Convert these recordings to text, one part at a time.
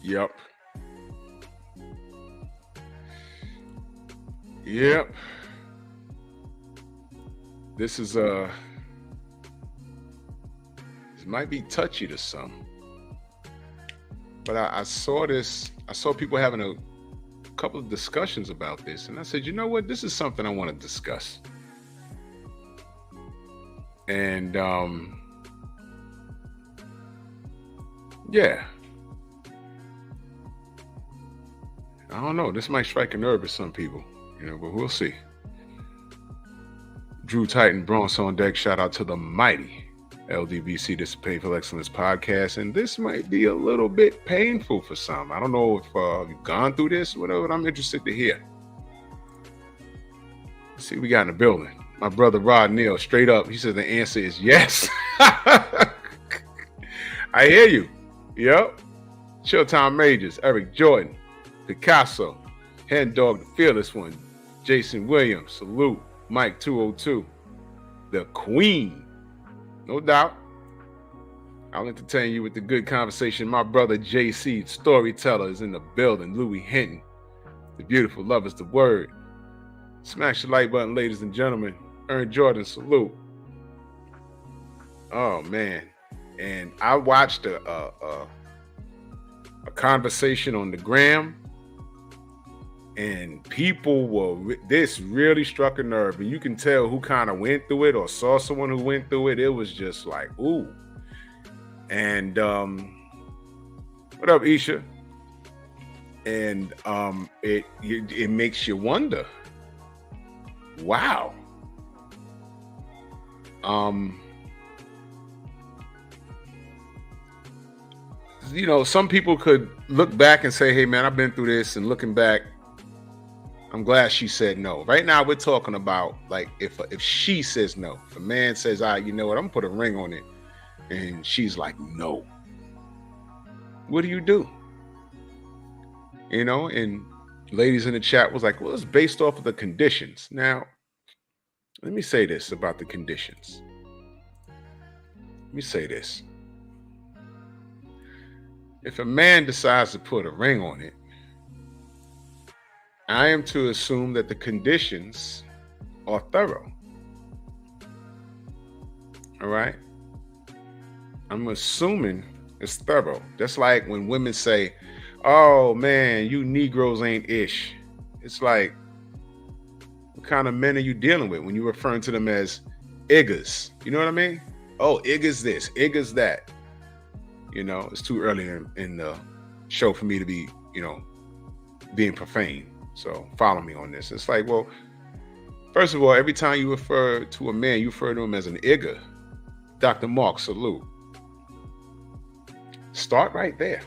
Yep. Yep. This is this might be touchy to some, but I saw this. I saw people having a couple of discussions about this, and I said, you know what? This is something I want to discuss. And yeah, I don't know. This might strike a nerve with some people, but we'll see. Drew Titan Bronx on deck. Shout out to the mighty LDBC, this is Painful Excellence podcast, and this might be a little bit painful for some. I don't know if you've gone through this, whatever. But I'm interested to hear. Let's see what we got in the building. My brother Rod Neal, straight up, he says the answer is yes. I hear you. Yep. Showtime Majors, Eric Jordan, Picasso, Hen Dog, the Fearless One, Jason Williams, salute, Mike 202, the Queen, no doubt. I'll entertain you with the good conversation. My brother JC, storyteller, is in the building. Louis Hinton, the beautiful love is the word. Smash the like button, ladies and gentlemen. Ern Jordan, salute. Oh man, and I watched a conversation on the gram, and people were. This really struck a nerve, and you can tell who kind of went through it or saw someone who went through it. It was just like, ooh. And what up, Isha? And it makes you wonder. Wow. Some people could look back and say, hey man, I've been through this, and looking back, I'm glad she said no. Right now we're talking about like if she says no, if a man says, you know what, I'm gonna put a ring on it, and she's like, no. What do you do? And ladies in the chat was like, well, it's based off of the conditions. Now, let me say this about the conditions. Let me say this. If a man decides to put a ring on it, I am to assume that the conditions are thorough. All right? I'm assuming it's thorough. Just like when women say, oh man, you Negroes ain't ish. It's like, what kind of men are you dealing with when you're referring to them as iggers? You know what I mean? Oh, iggers this, iggers that. It's too early in the show for me to be, being profane. So follow me on this. It's like, well, first of all, every time you refer to a man, you refer to him as an igger. Dr. Mark, salute. Start right there.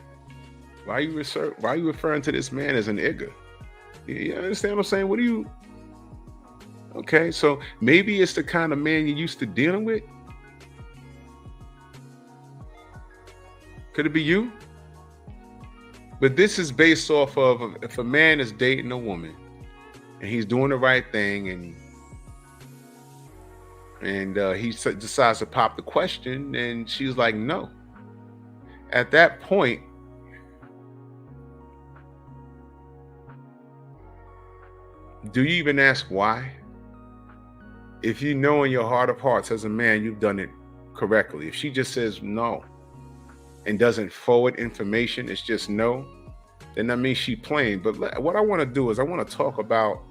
Why are you referring to this man as an igger? You understand what I'm saying? What do you? Okay, so maybe it's the kind of man you're used to dealing with. Could it be you? But this is based off of if a man is dating a woman and he's doing the right thing, and he decides to pop the question, and she's like, no. At that point, do you even ask why? If you know in your heart of hearts as a man you've done it correctly, if she just says no and doesn't forward information, it's just no, then that means she's playing. But what I want to do is I want to talk about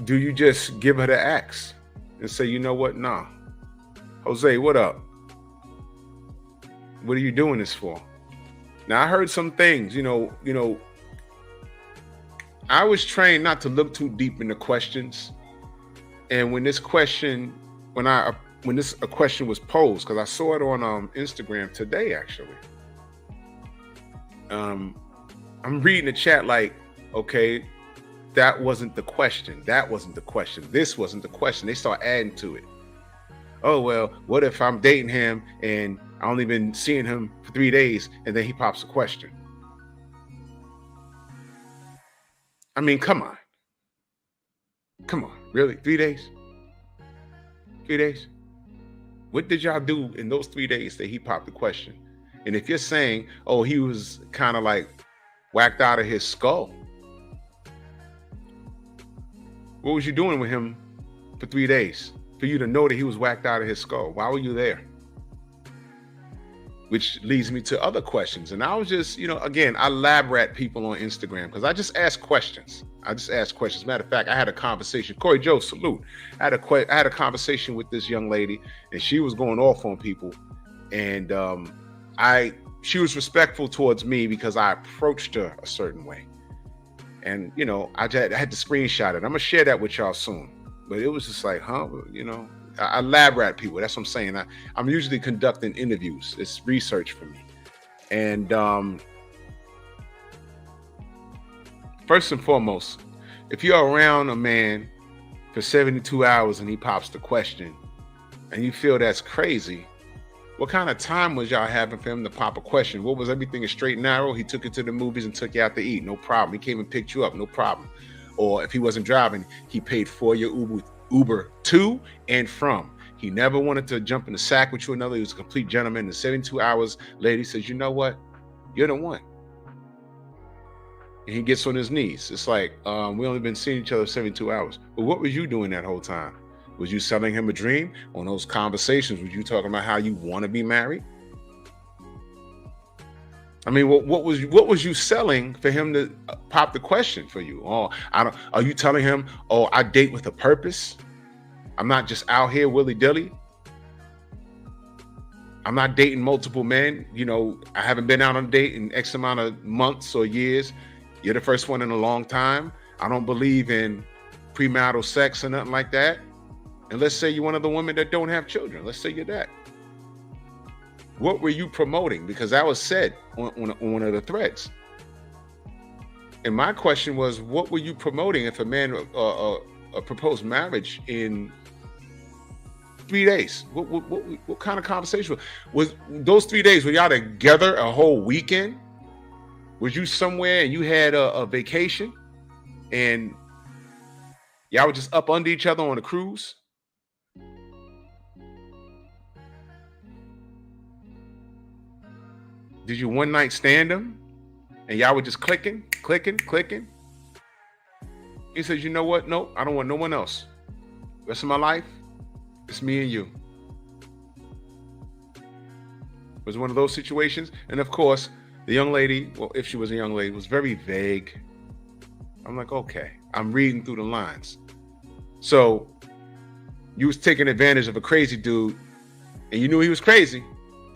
do you just give her the axe and say, you know what, nah, Jose, what up? What are you doing this for? Now I heard some things, I was trained not to look too deep into questions. And when a question was posed, because I saw it on Instagram today, actually. I'm reading the chat like, okay, that wasn't the question. That wasn't the question. This wasn't the question. They start adding to it. Oh, well, what if I'm dating him and I only been seeing him for 3 days and then he pops a question? I mean, come on. Come on. Really? 3 days? 3 days? What did y'all do in those 3 days that he popped the question? And if you're saying, oh, he was kind of like whacked out of his skull, what was you doing with him for 3 days? For you to know that he was whacked out of his skull? Why were you there? Which leads me to other questions. And I was just, again, I lab rat people on Instagram because I just ask questions. Matter of fact, I had a conversation. Corey Joe, salute. I had a conversation with this young lady, and she was going off on people. And she was respectful towards me because I approached her a certain way. And, I had to screenshot it. I'm going to share that with y'all soon. But it was just like, I lab rat people. That's what I'm saying. I'm usually conducting interviews. It's research for me. And first and foremost, if you're around a man for 72 hours and he pops the question and you feel that's crazy, what kind of time was y'all having for him to pop a question? What was everything straight and narrow? He took you to the movies and took you out to eat. No problem. He came and picked you up. No problem. Or if he wasn't driving, he paid for your Uber to and from. He never wanted to jump in the sack with you another. He was a complete gentleman. And 72 hours later, he says, you know what? You're the one. And he gets on his knees. It's like, we only been seeing each other 72 hours. But what was you doing that whole time? Was you selling him a dream? On those conversations, was you talking about how you want to be married? I mean, what was you selling for him to pop the question for you? Oh, are you telling him, oh, I date with a purpose? I'm not just out here willy-dilly. I'm not dating multiple men. I haven't been out on a date in X amount of months or years. You're the first one in a long time. I don't believe in premarital sex or nothing like that. And let's say you're one of the women that don't have children. Let's say you're that. What were you promoting? Because that was said on one of the threads. And my question was, what were you promoting if a man proposed marriage in 3 days? What kind of conversation was those 3 days? Were y'all together a whole weekend? Was you somewhere and you had a vacation and y'all were just up under each other on a cruise? Did you one night stand him and y'all were just clicking? He says, you know what? Nope, I don't want no one else. Rest of my life, it's me and you. It was one of those situations. And of course, the young lady, well, if she was a young lady, was very vague. I'm like, okay, I'm reading through the lines. So you was taking advantage of a crazy dude and you knew he was crazy.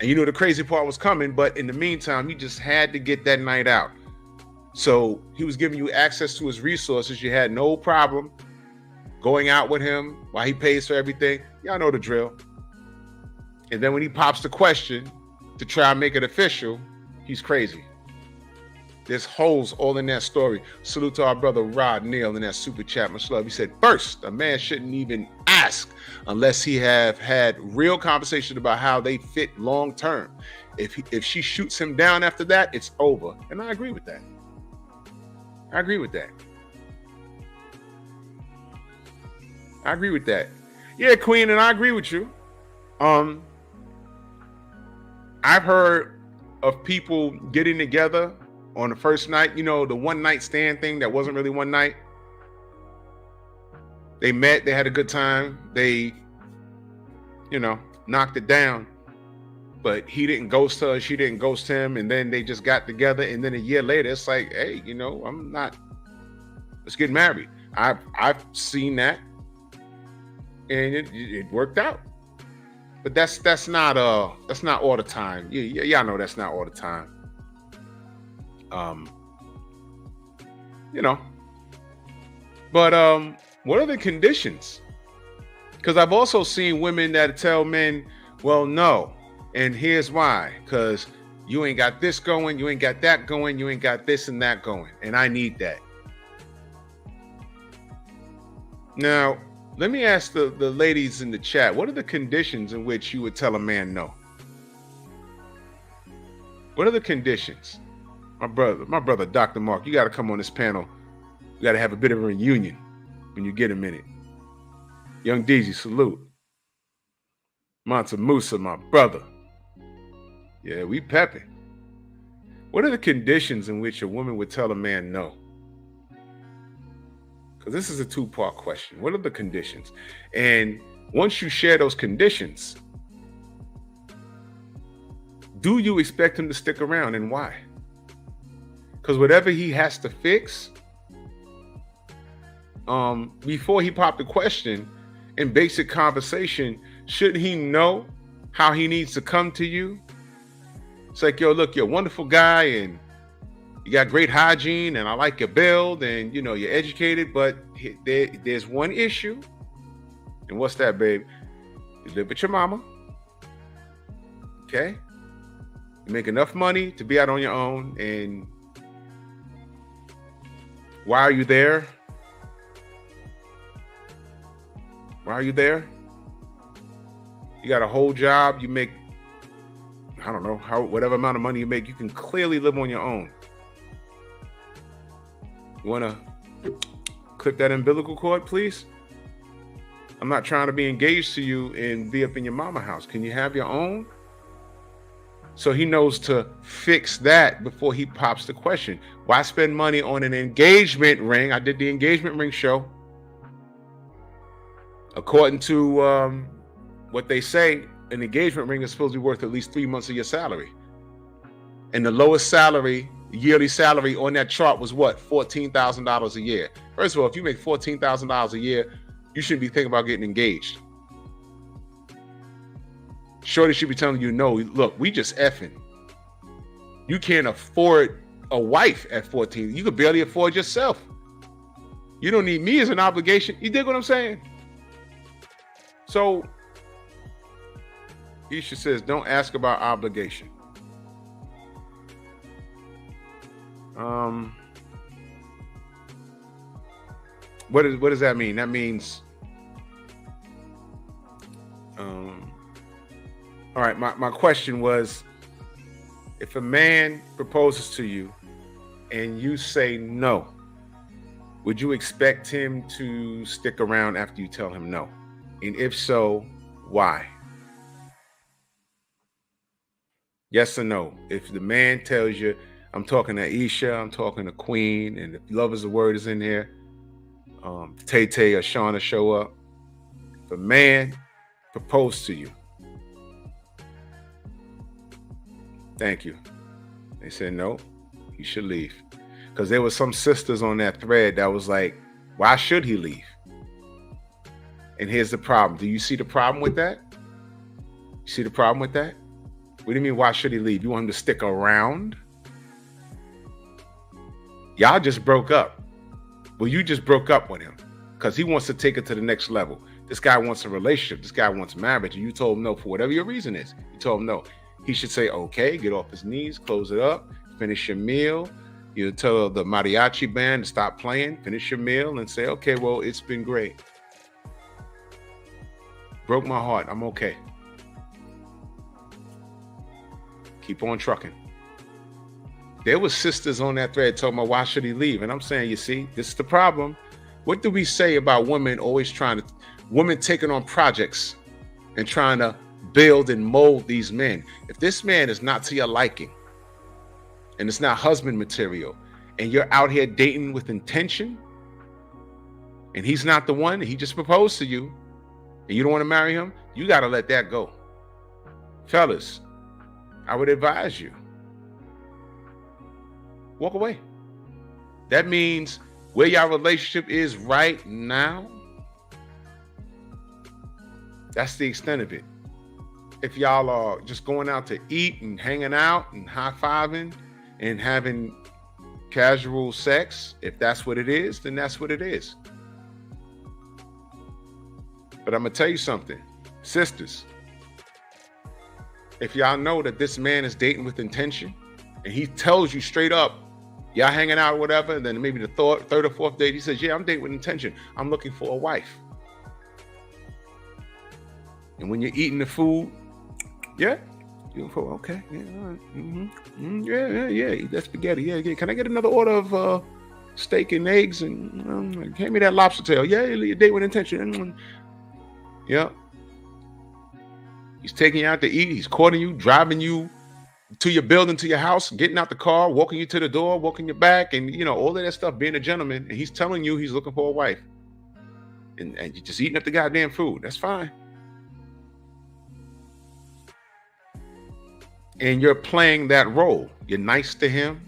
And you knew the crazy part was coming, but in the meantime, you just had to get that night out. So he was giving you access to his resources. You had no problem going out with him while he pays for everything. Y'all know the drill. And then when he pops the question to try and make it official, he's crazy. There's holes all in that story. Salute to our brother Rod Neal in that super chat. Much love. He said, first, a man shouldn't even ask unless he have had real conversation about how they fit long term. If she shoots him down after that, it's over. And I agree with that. Yeah, Queen, and I agree with you. I've heard of people getting together on the first night, the one night stand thing that wasn't really one night. They met, they had a good time, they, knocked it down. But he didn't ghost her, she didn't ghost him, and then they just got together, and then a year later, it's like, hey, let's get married. I've seen that, and it worked out. But that's not all the time. Y'all know that's not all the time. But what are the conditions? Because I've also seen women that tell men, well, no, and here's why. Because you ain't got this going, you ain't got that going, you ain't got this and that going, and I need that. Now, let me ask the ladies in the chat, what are the conditions in which you would tell a man no? What are the conditions? My brother, Dr. Mark, you got to come on this panel. We got to have a bit of a reunion when you get a minute. Young DZ, salute. Mansa Musa, my brother. Yeah, we pepping. What are the conditions in which a woman would tell a man no? Because this is a two-part question. What are the conditions? And once you share those conditions, do you expect him to stick around, and why? Because whatever he has to fix, before he popped the question in basic conversation, should he know how he needs to come to you? It's like, yo, look, you're a wonderful guy and you got great hygiene and I like your build and, you know, you're educated, but there's one issue. And what's that, babe? You live with your mama. Okay? You make enough money to be out on your own. And why are you there? Why are you there? You got a whole job. You make, I don't know, whatever amount of money you make, you can clearly live on your own. You want to clip that umbilical cord, please? I'm not trying to be engaged to you and be up in your mama house. Can you have your own? So he knows to fix that before he pops the question. Why spend money on an engagement ring? I did the engagement ring show. According to what they say, an engagement ring is supposed to be worth at least 3 months of your salary. And the lowest salary, yearly salary on that chart was what? $14,000 a year. First of all, if you make $14,000 a year, you shouldn't be thinking about getting engaged. Shorty should be telling you, no, look, we just effing. You can't afford a wife at 14. You could barely afford yourself. You don't need me as an obligation. You dig what I'm saying? So, Isha says, don't ask about obligation. What does that mean? That means, all right, my question was, if a man proposes to you and you say no, would you expect him to stick around after you tell him no? And if so, why? Yes or no? If the man tells you, I'm talking to Isha, I'm talking to Queen, and if love is a word is in here, Tay Tay or Shauna show up. If a man proposed to you, thank you. They said no, he should leave. Because there was some sisters on that thread that was like, why should he leave? And here's the problem. Do you see the problem with that? You see the problem with that? What do you mean, why should he leave? You want him to stick around? Y'all just broke up. Well, you just broke up with him because he wants to take it to the next level. This guy wants a relationship. This guy wants marriage. And you told him no for whatever your reason is. You told him no. He should say, okay, get off his knees, close it up, finish your meal. You tell the mariachi band to stop playing, finish your meal and say, okay, well, it's been great. Broke my heart. I'm okay. Keep on trucking. There was sisters on that thread talking about why should he leave? And I'm saying, you see, this is the problem. What do we say about women women taking on projects and trying to build and mold these men? If this man is not to your liking and it's not husband material and you're out here dating with intention and he's not the one, he just proposed to you and you don't want to marry him, you got to let that go. Fellas, I would advise you, walk away. That means where your relationship is right now, that's the extent of it. If y'all are just going out to eat and hanging out and high-fiving and having casual sex, if that's what it is, then that's what it is. But I'm going to tell you something, sisters. If y'all know that this man is dating with intention and he tells you straight up, y'all hanging out or whatever, and then maybe the third or fourth date, he says, yeah, I'm dating with intention. I'm looking for a wife. And when you're eating the food, yeah, you're okay, yeah, all right, yeah, eat that spaghetti, yeah. Can I get another order of steak and eggs and hand me that lobster tail? Yeah, you date with intention. Yeah. He's taking you out to eat. He's courting you, driving you to your building, to your house, getting out the car, walking you to the door, walking your back, and all of that stuff, being a gentleman. And he's telling you he's looking for a wife. And you're just eating up the goddamn food. That's fine. And you're playing that role. You're nice to him.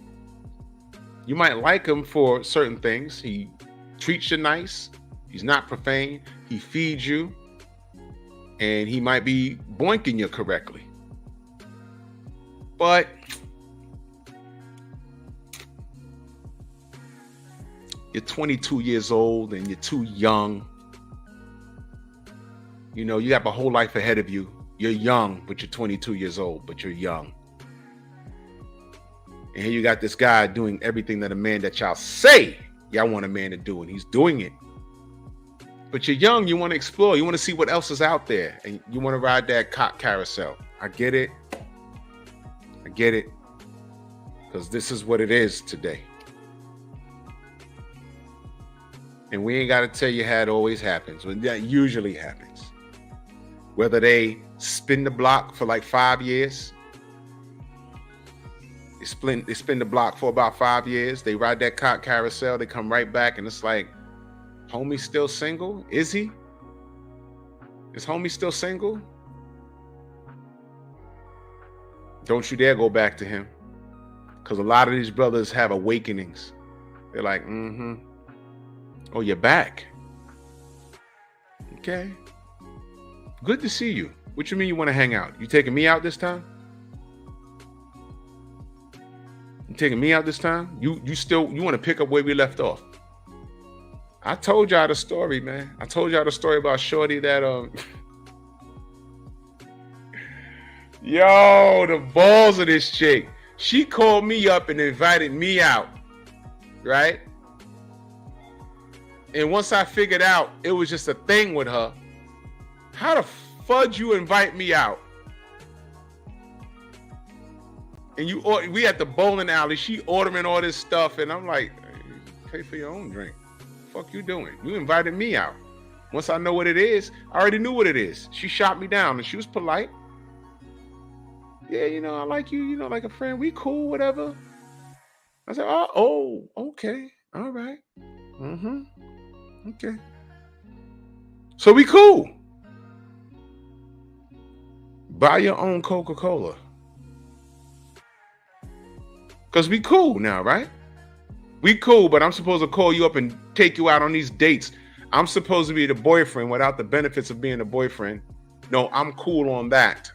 You might like him for certain things. He treats you nice. He's not profane. He feeds you. And he might be boinking you correctly. But you're 22 years old and you're too young. You have a whole life ahead of you. You're young, but you're 22 years old, but you're young. And here you got this guy doing everything that a man that y'all say y'all want a man to do, and he's doing it. But you're young, you want to explore, you want to see what else is out there, and you want to ride that cock carousel. I get it. Because this is what it is today. And we ain't got to tell you how it always happens. When that usually happens. Whether they spin the block for like 5 years. They spin the block for about 5 years. They ride that cock carousel. They come right back and it's like, homie still single? Is he? Is homie still single? Don't you dare go back to him. Because a lot of these brothers have awakenings. They're like, oh, you're back. Okay. Good to see you. What you mean you want to hang out? You taking me out this time? You taking me out this time? You want to pick up where we left off? I told y'all the story, man. I told y'all the story about Shorty that Yo, the balls of this chick. She called me up and invited me out, right? And once I figured out it was just a thing with her, how the fudge you invite me out? And we at the bowling alley, she ordering all this stuff, and I'm like, hey, pay for your own drink. Fuck you doing? You invited me out. Once I know what it is, I already knew what it is. She shot me down, and she was polite. Yeah, I like you, like a friend. We cool, whatever. I said, oh, okay. All right. Okay. So we cool. Buy your own Coca-Cola. Because we cool now, right? We cool, but I'm supposed to call you up and take you out on these dates. I'm supposed to be the boyfriend without the benefits of being a boyfriend. No, I'm cool on that.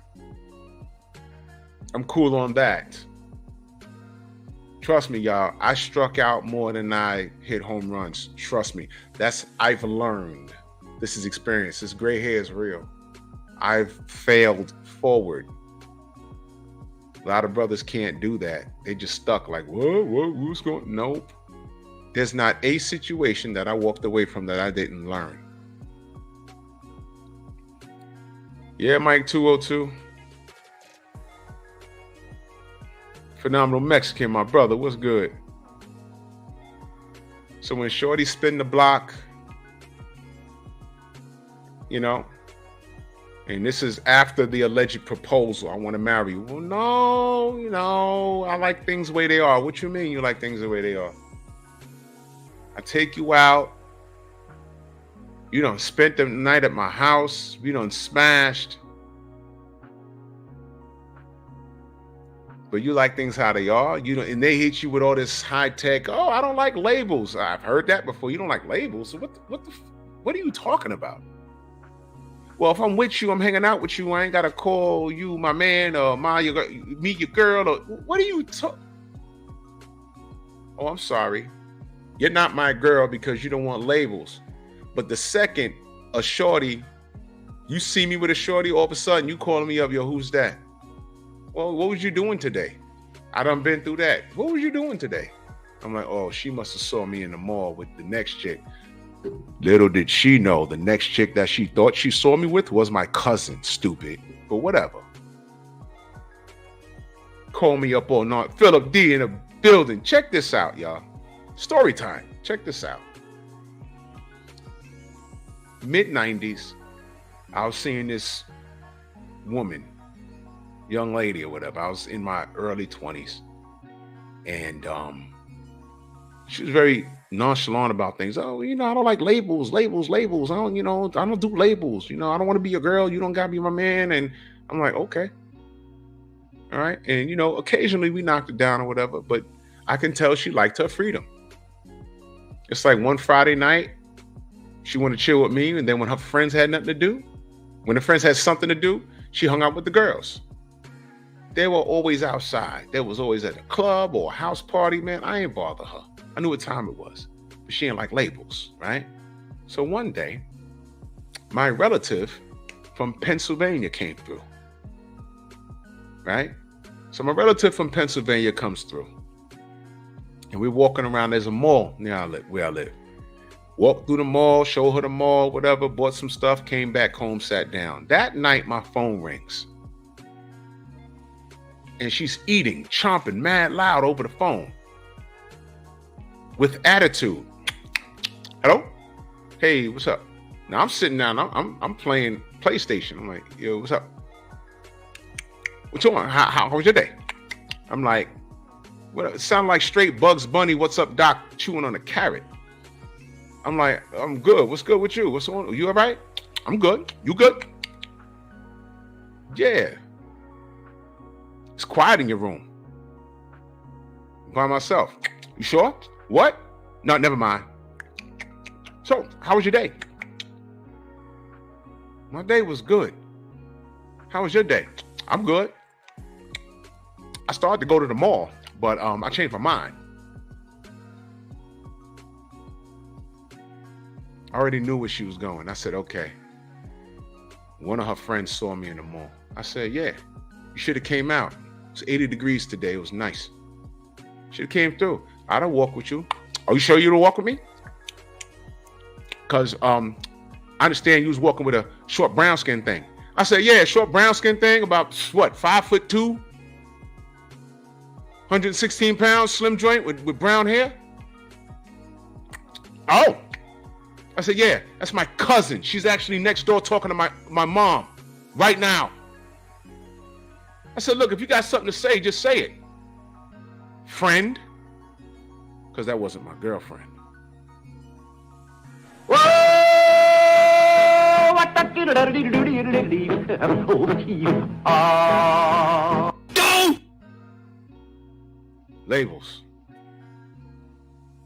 Trust me, y'all. I struck out more than I hit home runs. Trust me. I've learned. This is experience. This gray hair is real. I've failed forward. A lot of brothers can't do that. They just stuck like, what's going? Nope. There's not a situation that I walked away from that I didn't learn. Yeah, Mike 202. Phenomenal Mexican, my brother. What's good? So when Shorty spin the block, and this is after the alleged proposal, I want to marry you. Well, no, I like things the way they are. What you mean you like things the way they are? I take you out. You done spent the night at my house. We done smashed. But you like things how they are. And they hit you with all this high tech. Oh, I don't like labels. I've heard that before. You don't like labels. So what are you talking about? Well, if I'm with you, I'm hanging out with you. I ain't gotta call you my man or meet your girl. Or what are you talking? Oh, I'm sorry. You're not my girl because you don't want labels. But the second a shorty, you see me with a shorty, all of a sudden you calling me up, yo, who's that? Well, what was you doing today? I done been through that. What was you doing today? I'm like, oh, she must have saw me in the mall with the next chick. Little did she know the next chick that she thought she saw me with was my cousin, stupid. But whatever. Call me up all night. Philip D in the building. Check this out, y'all. Story time. Check this out. Mid-90s, I was seeing this woman, young lady or whatever. I was in my early 20s. And she was very nonchalant about things. Oh, I don't like labels. I don't, I don't do labels. I don't want to be your girl. You don't got to be my man. And I'm like, okay. All right. And, occasionally we knocked it down or whatever, but I can tell she liked her freedom. It's like one Friday night, she wanted to chill with me. And then when her friends had nothing to do, when the friends had something to do, she hung out with the girls. They were always outside. They was always at a club or a house party, man. I ain't bother her. I knew what time it was, but she didn't like labels, right? So one day, my relative from Pennsylvania came through, right? So my relative from Pennsylvania comes through, and we're walking around. There's a mall near where I live. Walked through the mall, showed her the mall, whatever, bought some stuff, came back home, sat down. That night, my phone rings. And she's eating, chomping mad loud over the phone with attitude. Hello? Hey, what's up? Now I'm sitting down. I'm playing PlayStation. I'm like, yo, what's up? What's on? How was your day? I'm like, what? It sounded like straight Bugs Bunny. What's up, Doc? Chewing on a carrot. I'm like, I'm good. What's good with you? What's on? You all right? I'm good. You good? Yeah. It's quiet in your room. I'm by myself. You sure? What? No, never mind. So, how was your day? My day was good. How was your day? I'm good. I started to go to the mall, but I changed my mind. I already knew where she was going. I said, okay. One of her friends saw me in the mall. I said, yeah, you should have came out. It's 80 degrees today. It was nice. Should have came through. I'd have walked with you. Are you sure you'd walk with me? Because I understand you was walking with a short brown skin thing. I said, yeah, short brown skin thing, about what, 5'2", 116 pounds, slim joint with brown hair? Oh. I said, yeah, that's my cousin. She's actually next door talking to my mom right now. I said, look, if you got something to say, just say it. Friend. Because that wasn't my girlfriend. Go! Labels.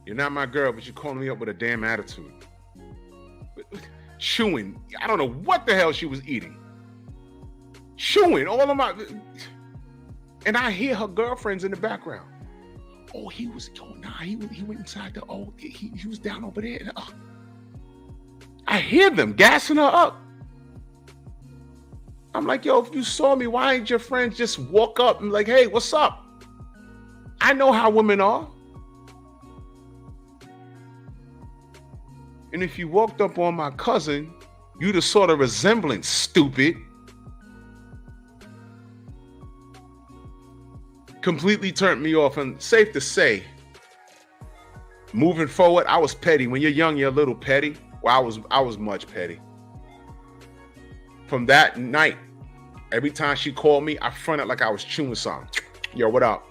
You're not my girl, but you're calling me up with a damn attitude. Chewing. I don't know what the hell she was eating. Chewing all of my... And I hear her girlfriends in the background. Oh, he went inside the... Oh, he was down over there. I hear them gassing her up. I'm like, yo, if you saw me, why ain't your friends just walk up and like, hey, what's up? I know how women are. And if you walked up on my cousin, you'd have saw the resemblance, stupid. Completely turned me off. And safe to say, moving forward, I was petty. When you're young, you're a little petty. Well, I was much petty. From that night, every time she called me, I fronted like I was chewing something. Yo, what up?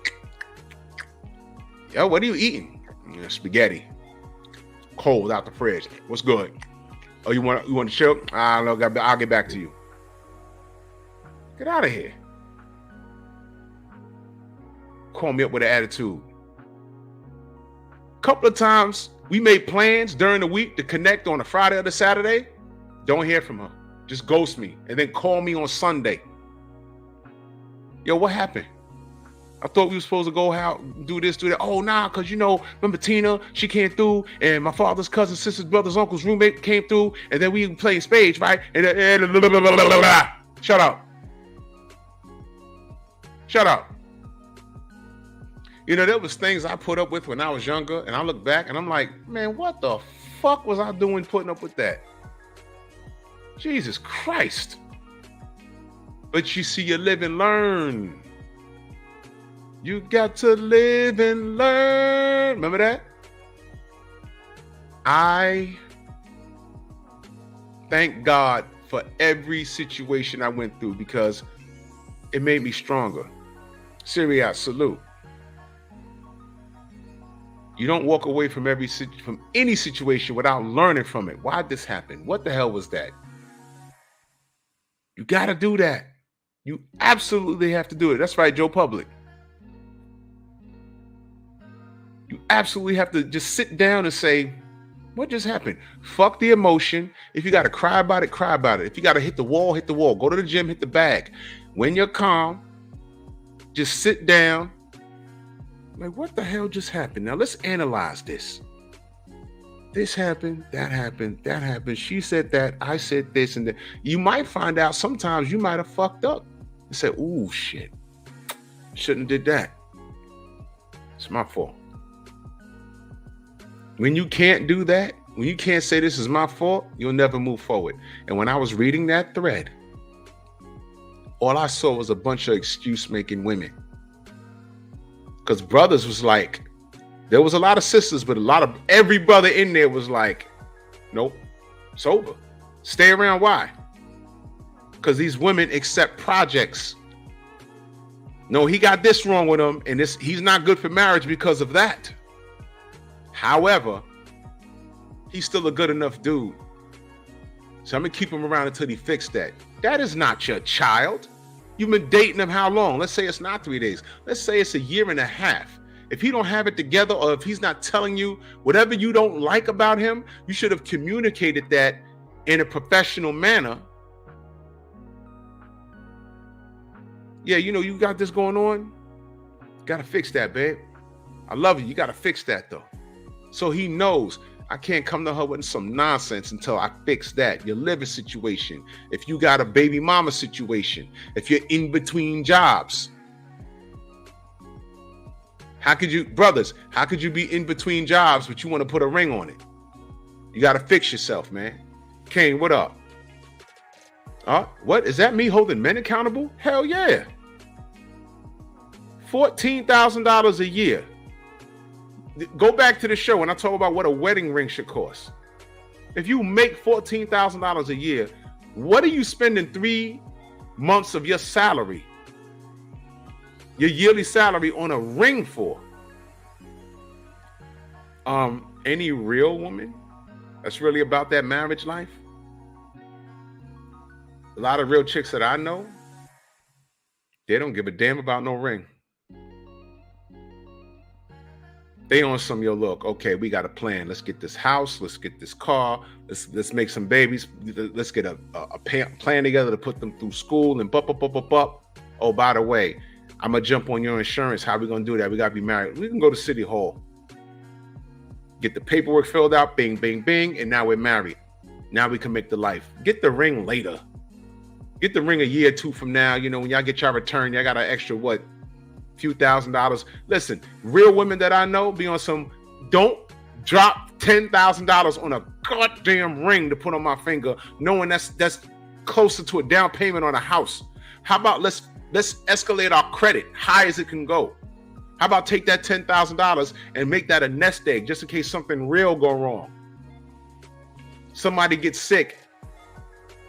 Yo, what are you eating? Spaghetti. Cold out the fridge. What's good? Oh, you want to chill? I don't know. I'll get back to you. Get out of here. Call me up with an attitude. Couple of times we made plans during the week to connect on a Friday or the Saturday. Don't hear from her. Just ghost me and then call me on Sunday. Yo, what happened? I thought we were supposed to go out, do this, do that. Oh, nah, because, remember Tina? She came through, and my father's cousin, sister's brother's uncle's roommate came through, and then we played spades, right? And shut up. Shut up. There was things I put up with when I was younger, and I look back, and I'm like, man, what the fuck was I doing putting up with that? Jesus Christ. But you see, you live and learn. You got to live and learn. Remember that? I thank God for every situation I went through because it made me stronger. Serious salute. You don't walk away from any situation without learning from it. Why'd this happen? What the hell was that? You got to do that. You absolutely have to do it. That's right, Joe Public. You absolutely have to just sit down and say, what just happened? Fuck the emotion. If you got to cry about it, cry about it. If you got to hit the wall, hit the wall. Go to the gym, hit the bag. When you're calm, just sit down. Like, what the hell just happened? Now, let's analyze this. This happened, that happened, that happened. She said that, I said this and that. You might find out sometimes you might have fucked up and said, ooh, shit. Shouldn't have did that. It's my fault. When you can't do that, when you can't say this is my fault, you'll never move forward. And when I was reading that thread, all I saw was a bunch of excuse-making women. Because brothers was like, there was a lot of sisters, but every brother in there was like, nope, it's over. Stay around. Why? Because these women accept projects. No, he got this wrong with him, and he's not good for marriage because of that. However, he's still a good enough dude. So I'm going to keep him around until he fixed that. That is not your child. You've been dating him how long? Let's say it's not 3 days. Let's say it's a year and a half. If he don't have it together, or if he's not telling you whatever you don't like about him, you should have communicated that in a professional manner. Yeah, you got this going on. Got to fix that, babe. I love you. You got to fix that, though. So he knows I can't come to her with some nonsense until I fix that. Your living situation. If you got a baby mama situation. If you're in between jobs. How could you be in between jobs, but you want to put a ring on it? You got to fix yourself, man. Kane, what up? What? Is that me holding men accountable? Hell yeah. $14,000 a year. Go back to the show when I talk about what a wedding ring should cost. If you make $14,000 a year, what are you spending 3 months of your salary, your yearly salary, on a ring for? Any real woman that's really about that marriage life, a lot of real chicks that I know, they don't give a damn about no ring. They on some, yo, look, okay, we got a plan. Let's get this house. Let's get this car. Let's make some babies. Let's get a plan together to put them through school and bup. Oh, by the way, I'm going to jump on your insurance. How we going to do that? We got to be married. We can go to City Hall. Get the paperwork filled out. Bing, bing, bing. And now we're married. Now we can make the life. Get the ring later. Get the ring a year or two from now. When y'all get your return, y'all got an extra, few $1,000s. Listen, real women that I know be on some, don't drop $10,000 on a goddamn ring to put on my finger, knowing that's closer to a down payment on a house. How about let's escalate our credit high as it can go? How about take that $10,000 and make that a nest egg just in case something real go wrong? Somebody gets sick.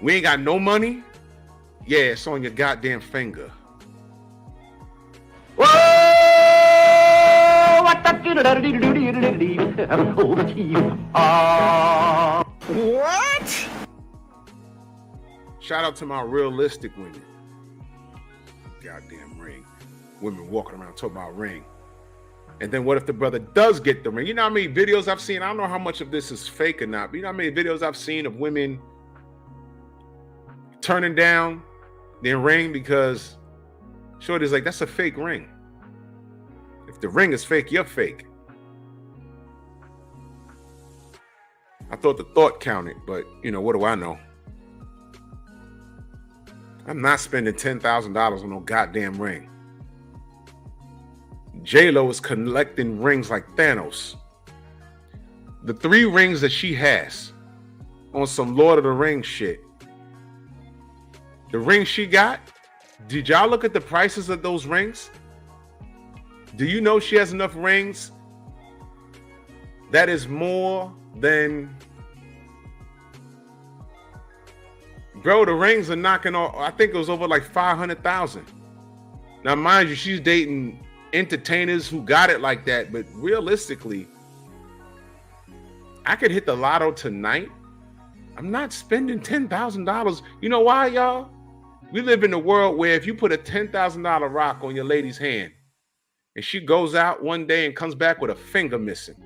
We ain't got no money. Yeah, it's on your goddamn finger. What? Shout out to my realistic women. Goddamn ring. Women walking around talking about ring. And then what if the brother does get the ring? You know how many videos I've seen? I don't know how much of this is fake or not, but you know how many videos I've seen of women turning down their ring because shorty's like, that's a fake ring. If the ring is fake, you're fake. I thought the thought counted, but what do I know? I'm not spending $10,000 on no goddamn ring. J-Lo is collecting rings like Thanos. The 3 rings that she has on some Lord of the Rings shit. The ring she got, did y'all look at the prices of those rings? Do you know she has enough rings that is more than Bro, the rings are knocking off. I think it was over like 500,000. Now, mind you, she's dating entertainers who got it like that. But realistically, I could hit the lotto tonight. I'm not spending $10,000. You know why, y'all? We live in a world where if you put a $10,000 rock on your lady's hand and she goes out one day and comes back with a finger missing,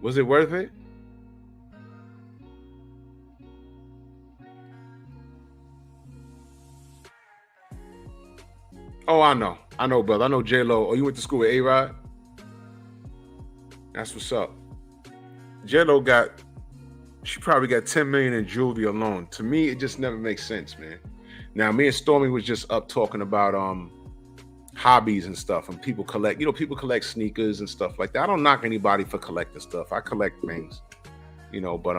was it worth it? Oh, I know, brother. I know J-Lo. Oh, you went to school with A-Rod? That's what's up. J-Lo she probably got 10 million in jewelry alone. To me, it just never makes sense, man. Now, me and Stormy was just up talking about hobbies and stuff, and people collect, people collect sneakers and stuff like that. I don't knock anybody for collecting stuff. I collect things, but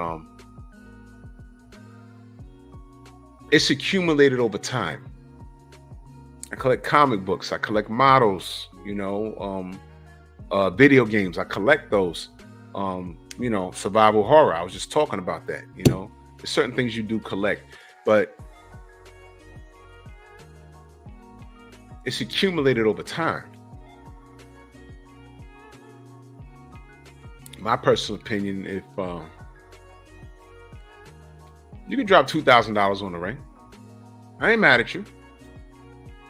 it's accumulated over time. I collect comic books. I collect models, video games. I collect those, survival horror. I was just talking about that, There's certain things you do collect, but it's accumulated over time. My personal opinion, if you can drop $2,000 on the ring, I ain't mad at you.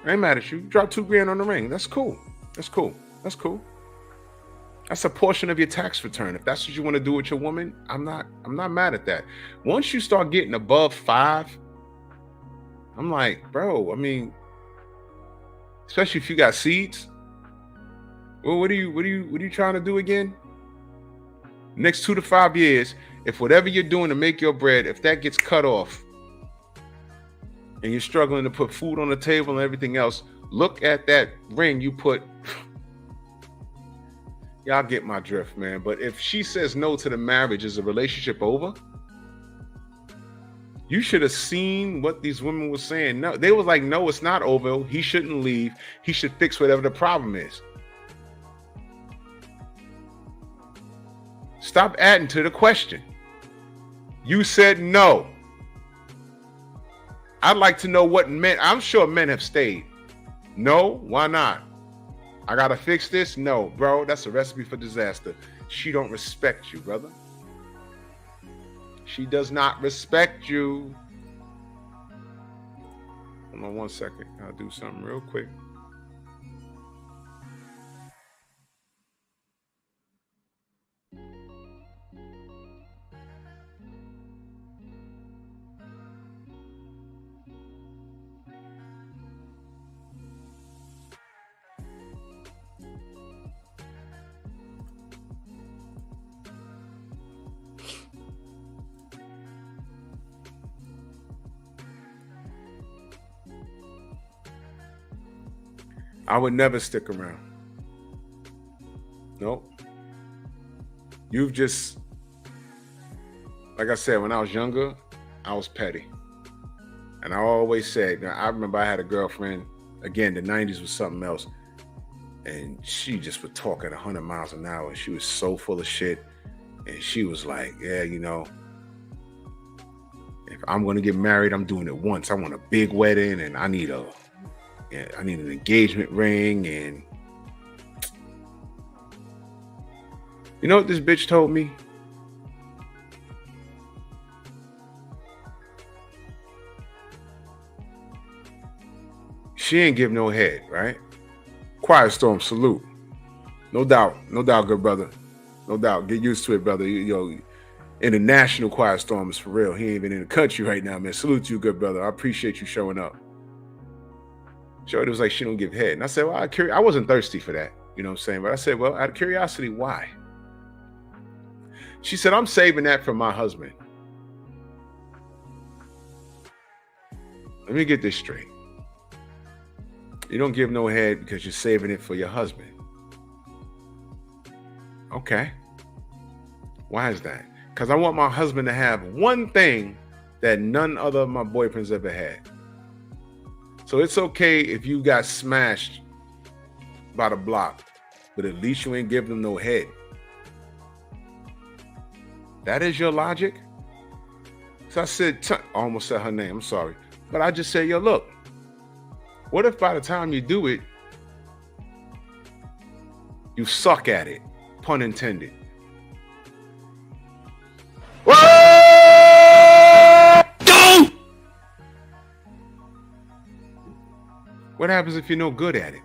Drop $2,000 on the ring. That's cool. That's a portion of your tax return. If that's what you want to do with your woman, I'm not mad at that. Once you start getting above 5, I'm like, bro, I mean, especially if you got seeds. Well, what are you trying to do again? Next 2 to 5 years, if whatever you're doing to make your bread, if that gets cut off and you're struggling to put food on the table and everything else, look at that ring you put. Y'all get my drift, man. But if she says no to the marriage, is the relationship over? You should have seen what these women were saying. No, they was like, no, it's not over. He shouldn't leave. He should fix whatever the problem is. Stop adding to the question. You said no. I'd like to know what men, I'm sure men have stayed. No, why not? I gotta fix this? No, bro, that's a recipe for disaster. She don't respect you, brother. She does not respect you. Hold on 1 second. I'll do something real quick. I would never stick around. Nope. You've just, like I said, when I was younger, I was petty. And I always said, now, I remember I had a girlfriend, again, the 90s was something else. And she just was talking 100 miles an hour. She was so full of shit. And she was like, yeah, if I'm going to get married, I'm doing it once. I want a big wedding and I need an engagement ring. And you know what this bitch told me? She ain't give no head, right? Quiet Storm, salute. No doubt, good brother. No doubt. Get used to it, brother. International Quiet Storm is for real. He ain't even in the country right now, man. Salute to you, good brother. I appreciate you showing up. Shorty was like, she don't give head. And I said, well, I wasn't thirsty for that. You know what I'm saying? But I said, well, out of curiosity, why? She said, I'm saving that for my husband. Let me get this straight. You don't give no head because you're saving it for your husband. Okay. Why is that? Because I want my husband to have one thing that none other of my boyfriends ever had. So it's okay if you got smashed by the block, but at least you ain't give them no head. That is your logic? So I said, I almost said her name, I'm sorry. But I just said, yo, look, what if by the time you do it, you suck at it, pun intended. What happens if you're no good at it?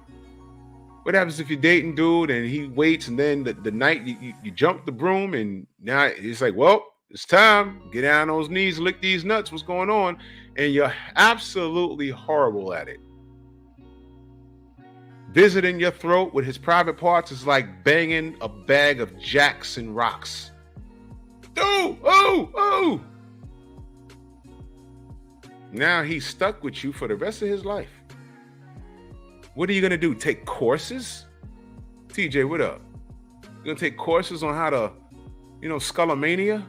What happens if you're dating dude and he waits and then the night you jump the broom and now it's like, well, it's time. Get down on those knees, lick these nuts. What's going on? And you're absolutely horrible at it. Visiting your throat with his private parts is like banging a bag of Jackson rocks. Oh. Now he's stuck with you for the rest of his life. What are you going to do? Take courses? TJ, what up? You going to take courses on how to, scullomania?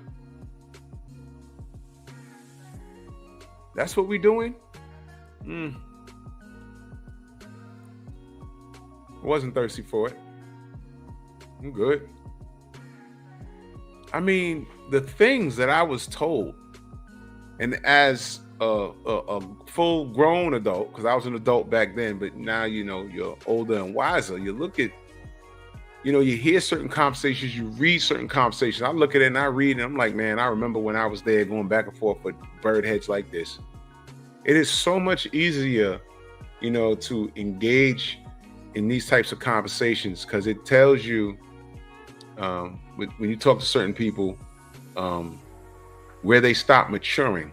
That's what we doing? I wasn't thirsty for it. I'm good. I mean, the things that I was told, and as a full-grown adult, because I was an adult back then, but now, you're older and wiser. You look at, you hear certain conversations, you read certain conversations. I look at it and I read and I'm like, man, I remember when I was there going back and forth with bird heads like this. It is so much easier, to engage in these types of conversations because it tells you, when you talk to certain people, where they stop maturing.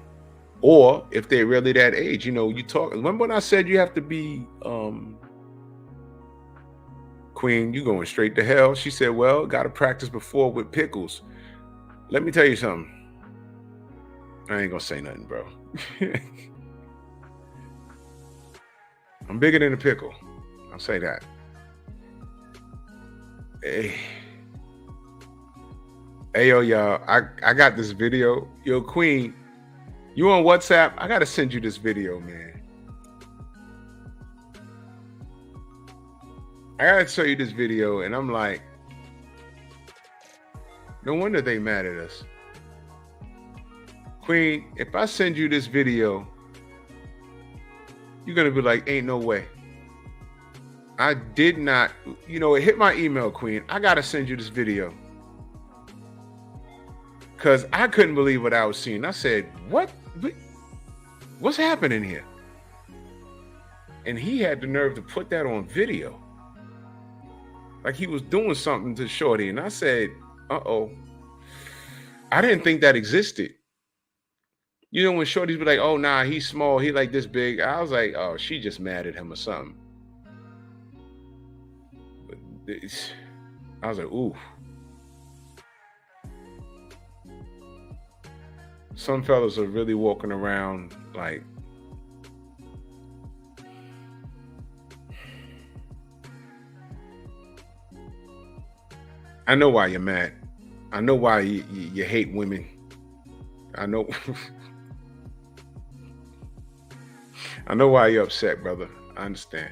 Or if they're really that age, you talk. Remember when I said you have to be, Queen, you going straight to hell? She said, well, got to practice before with pickles. Let me tell you something. I ain't going to say nothing, bro. I'm bigger than a pickle. I'll say that. Hey, yo, y'all. I got this video. Yo, Queen. You on WhatsApp? I gotta send you this video, man. I gotta show you this video, and I'm like, no wonder they mad at us. Queen, if I send you this video, you're gonna be like, ain't no way. I did not, it hit my email, Queen. I gotta send you this video. Because I couldn't believe what I was seeing. I said, what's happening here? And he had the nerve to put that on video. Like he was doing something to Shorty. And I said, uh-oh. I didn't think that existed. When Shorty's be like, oh, nah, he's small. He like this big. I was like, oh, she just mad at him or something. But I was like, ooh. Some fellas are really walking around like, I know why you're mad. I know why you hate women. I know. I know why you're upset, brother. I understand.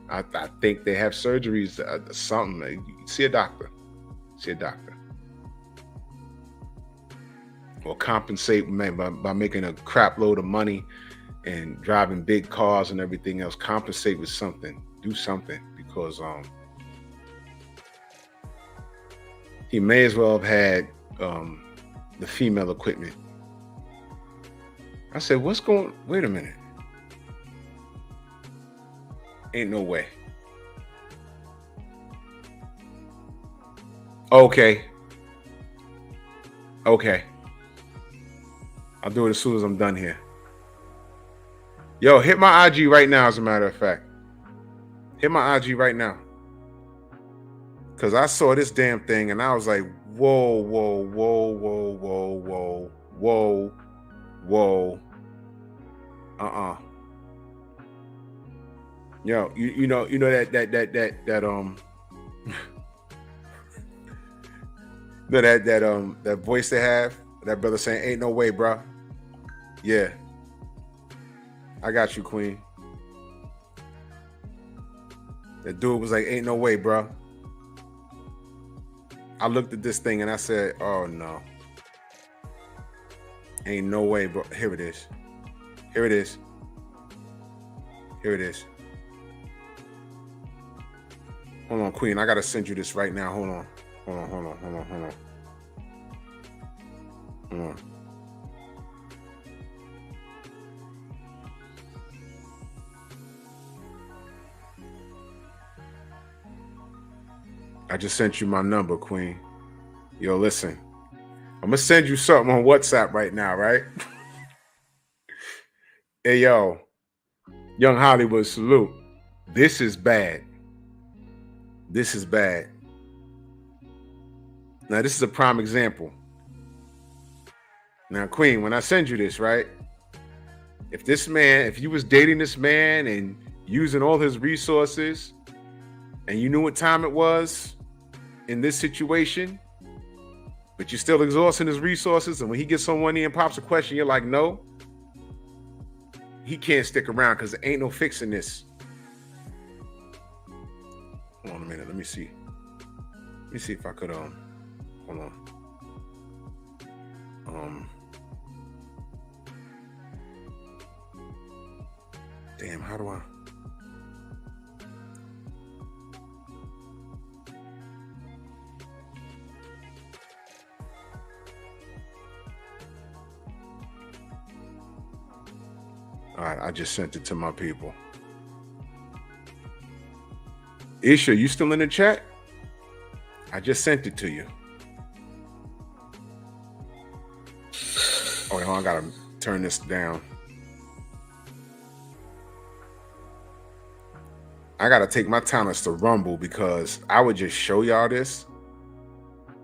I think they have surgeries, something. See a doctor. See a doctor. Or compensate by making a crap load of money and driving big cars and everything else. Compensate with something. Do something, because he may as well have had the female equipment. I said, wait a minute. Ain't no way. Okay. I'll do it as soon as I'm done here. Yo, hit my IG right now, as a matter of fact. Hit my IG right now. Because I saw this damn thing and I was like, whoa. Yo, you know that that voice they have, that brother saying, ain't no way, bro. Yeah. I got you, Queen. That dude was like, ain't no way, bro. I looked at this thing and I said, oh no. Ain't no way, bro. Here it is. Here it is. Here it is. Hold on, Queen. I gotta send you this right now. Hold on. Hold on. Hold on. Hold on. Hold on. Hold on. I just sent you my number, Queen. Yo, listen. I'm gonna send you something on WhatsApp right now, right? Hey, yo, Young Hollywood, salute. This is bad. This is bad. Now, this is a prime example. Now, Queen, when I send you this, right? If you was dating this man and using all his resources, and you knew what time it was in this situation, but you're still exhausting his resources, and when he gets on one knee and pops a question, you're like, no, he can't stick around because there ain't no fixing this. Hold on a minute. Let me see. Let me see if I could, hold on. Damn, how do I? All right, I just sent it to my people. Isha, you still in the chat? I just sent it to you. Oh, I gotta turn this down. I gotta take my talents to Rumble because I would just show y'all this,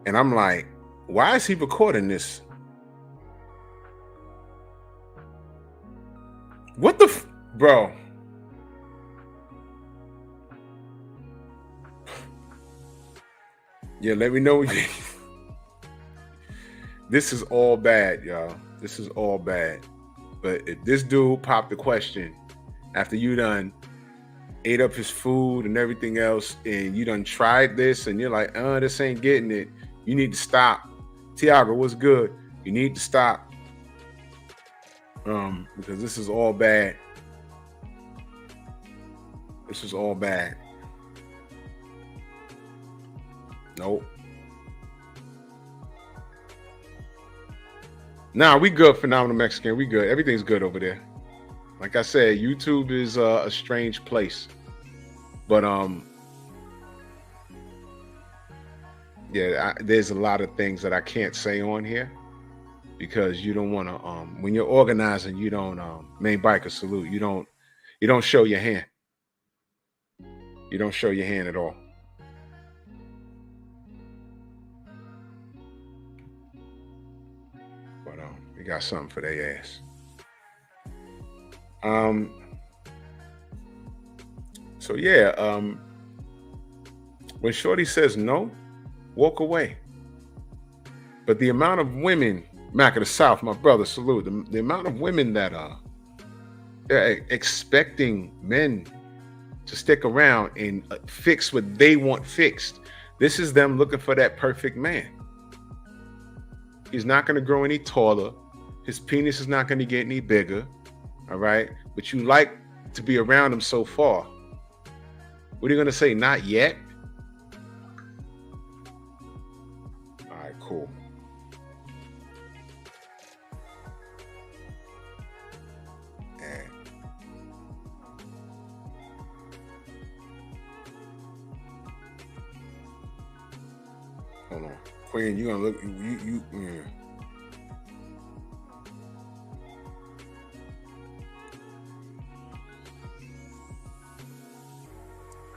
and I'm like, why is he recording this? What the bro? Yeah, let me know. This is all bad, y'all. This is all bad. But if this dude popped the question after you done ate up his food and everything else, and you done tried this, and you're like, this ain't getting it. You need to stop. Tiago, what's good? You need to stop. Because this is all bad. This is all bad. Nope. Nah, we good, Phenomenal Mexican. We good. Everything's good over there. Like I said, YouTube is a strange place. But yeah, there's a lot of things that I can't say on here because you don't want to. When you're organizing, you don't. Main biker salute. You don't show your hand. You don't show your hand at all. But we got something for their ass. So yeah, when Shorty says no, walk away. But the amount of women, Mac of the South, my brother, salute, the amount of women that they're expecting men to stick around and fix what they want fixed. This is them looking for that perfect man. He's not going to grow any taller. His penis is not going to get any bigger. All right. But you like to be around him so far. What are you going to say? Not yet? All right, cool. And hold on. Queen, you going to look, you.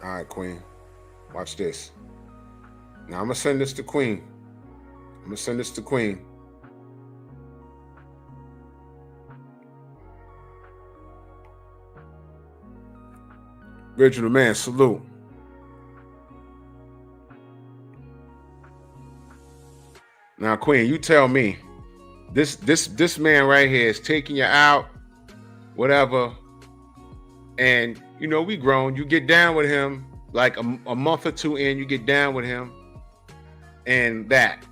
All right, Queen. Watch this. Now I'm gonna send this to Queen. Original man, salute. Now, Queen, you tell me. This man right here is taking you out, whatever. And you know, we grown. You get down with him like a month or two in, you get down with him. And that.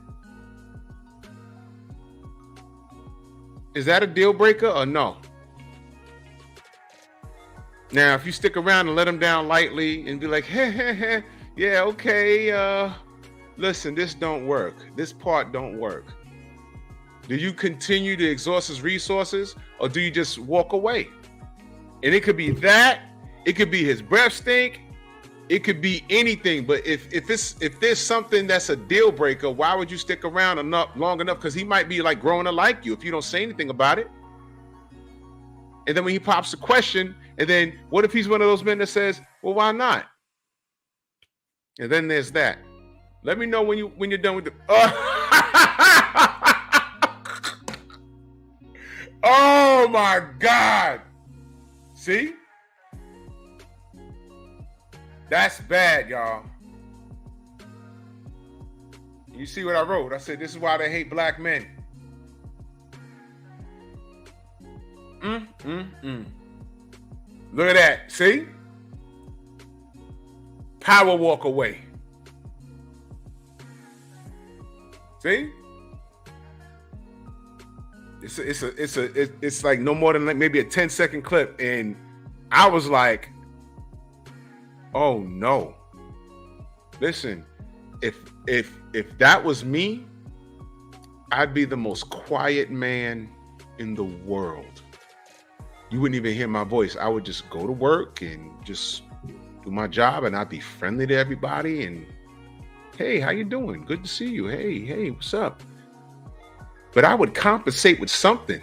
Is that a deal breaker or no? Now, if you stick around and let them down lightly and be like, hey, yeah, okay, listen, this don't work. This part don't work. Do you continue to exhaust his resources, or do you just walk away? And it could be that, it could be his breath stink, it could be anything. But if there's something that's a deal breaker, why would you stick around long enough? Because he might be like growing to like you if you don't say anything about it. And then when he pops a question, and then what if he's one of those men that says, well, why not? And then there's that. Let me know when you're done with the oh my God. See? That's bad, y'all. You see what I wrote? I said, this is why they hate black men. Look at that. See? Power walk away. See? It's like no more than like maybe a 10-second clip, and I was like, oh no. Listen, if that was me, I'd be the most quiet man in the world. You wouldn't even hear my voice. I would just go to work and just do my job, and I'd be friendly to everybody and, hey, how you doing? Good to see you. Hey, what's up? But I would compensate with something.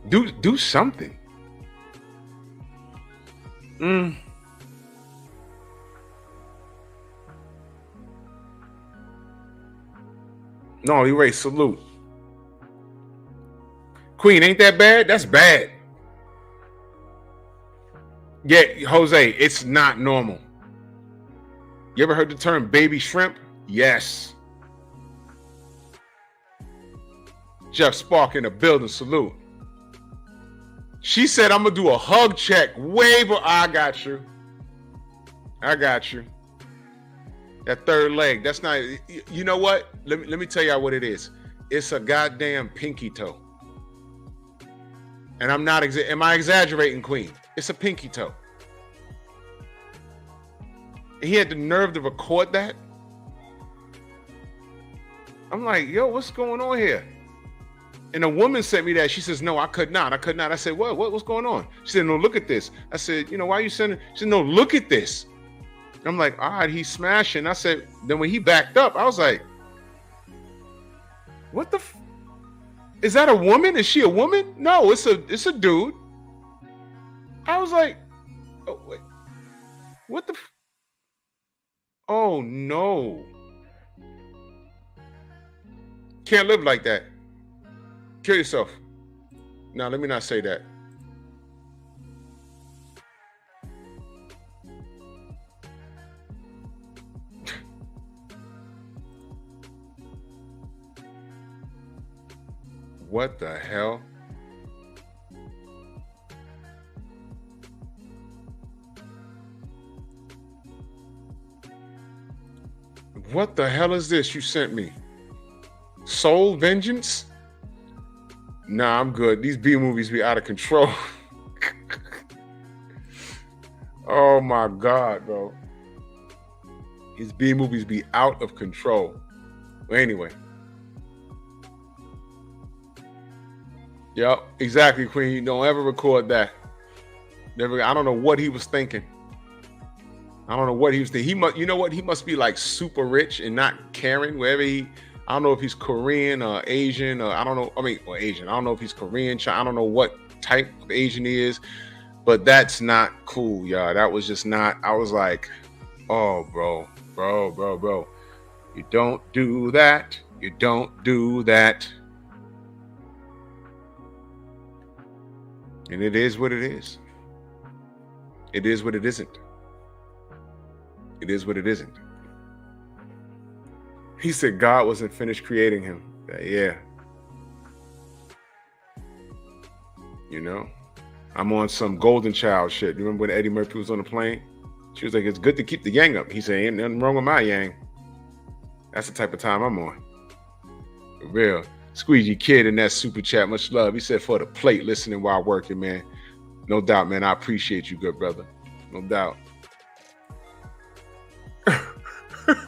Do something. No, erase, salute. Queen, ain't that bad? That's bad. Yeah, Jose, it's not normal. You ever heard the term baby shrimp? Yes. Jeff Spark in the building, salute. She said, I'm going to do a hug check. I got you. That third leg, that's not, you know what? Let me tell y'all what it is. It's a goddamn pinky toe. And I'm not, am I exaggerating, Queen? It's a pinky toe. And he had the nerve to record that. I'm like, yo, what's going on here? And a woman sent me that. She says, no, I could not. I said, what's going on? She said, no, look at this. I said, why are you sending? She said, no, look at this. And I'm like, all right, he's smashing. I said, then when he backed up, I was like, what the is that a woman? Is she a woman? No, it's a dude. I was like, oh, wait, what the oh no. Can't live like that. Kill yourself. Now, let me not say that. What the hell? What the hell is this you sent me? Soul Vengeance? Nah, I'm good. These B movies be out of control. Oh my God, bro. These B movies be out of control. Well, anyway. Yep, exactly, Queen. You don't ever record that. Never. I don't know what he was thinking. I don't know what he was thinking. He must, you know what? He must be like super rich and not caring wherever he. I don't know if he's Korean or Asian or I don't know. I mean, or Asian. I don't know if he's Korean. I don't know what type of Asian he is, but that's not cool, y'all. That was just not. I was like, oh, bro. You don't do that. You don't do that. And it is what it is. It is what it isn't. It is what it isn't. He said God wasn't finished creating him. Yeah. You know, I'm on some golden child shit. You remember when Eddie Murphy was on the plane? She was like, it's good to keep the yang up. He said, ain't nothing wrong with my yang. That's the type of time I'm on. For real. Squeegee Kid in that super chat, much love. He said for the plate, listening while working, man. No doubt, man. I appreciate you, good brother. No doubt.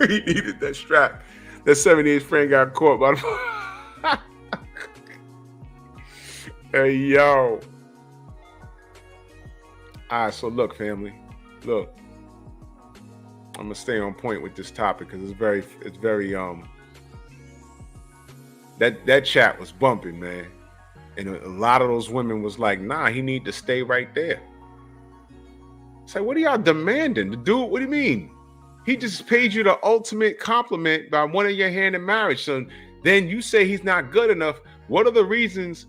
He needed that strap. That 78 friend got caught by the... Hey, yo. All right, so look, family. Look. I'm gonna stay on point with this topic because it's very that chat was bumping, man. And a lot of those women was like, nah, he need to stay right there. It's like, what are y'all demanding? The dude, what do you mean? He just paid you the ultimate compliment by wanting your hand in marriage. So then you say he's not good enough. What are the reasons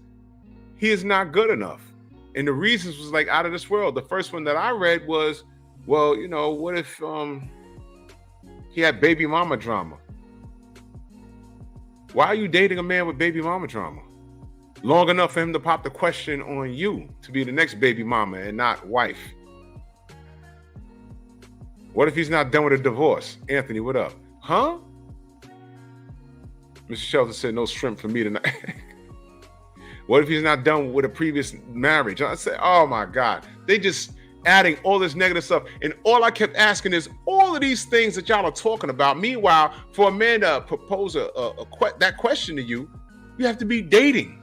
he is not good enough? And the reasons was like out of this world. The first one that I read was, well, you know, what if he had baby mama drama? Why are you dating a man with baby mama drama? Long enough for him to pop the question on you to be the next baby mama and not wife. What if he's not done with a divorce? Anthony, what up? Huh? Mr. Shelton said, no shrimp for me tonight. What if he's not done with a previous marriage? I said, oh my God. They just adding all this negative stuff. And all I kept asking is all of these things that y'all are talking about. Meanwhile, for a man to propose that question to you, you have to be dating.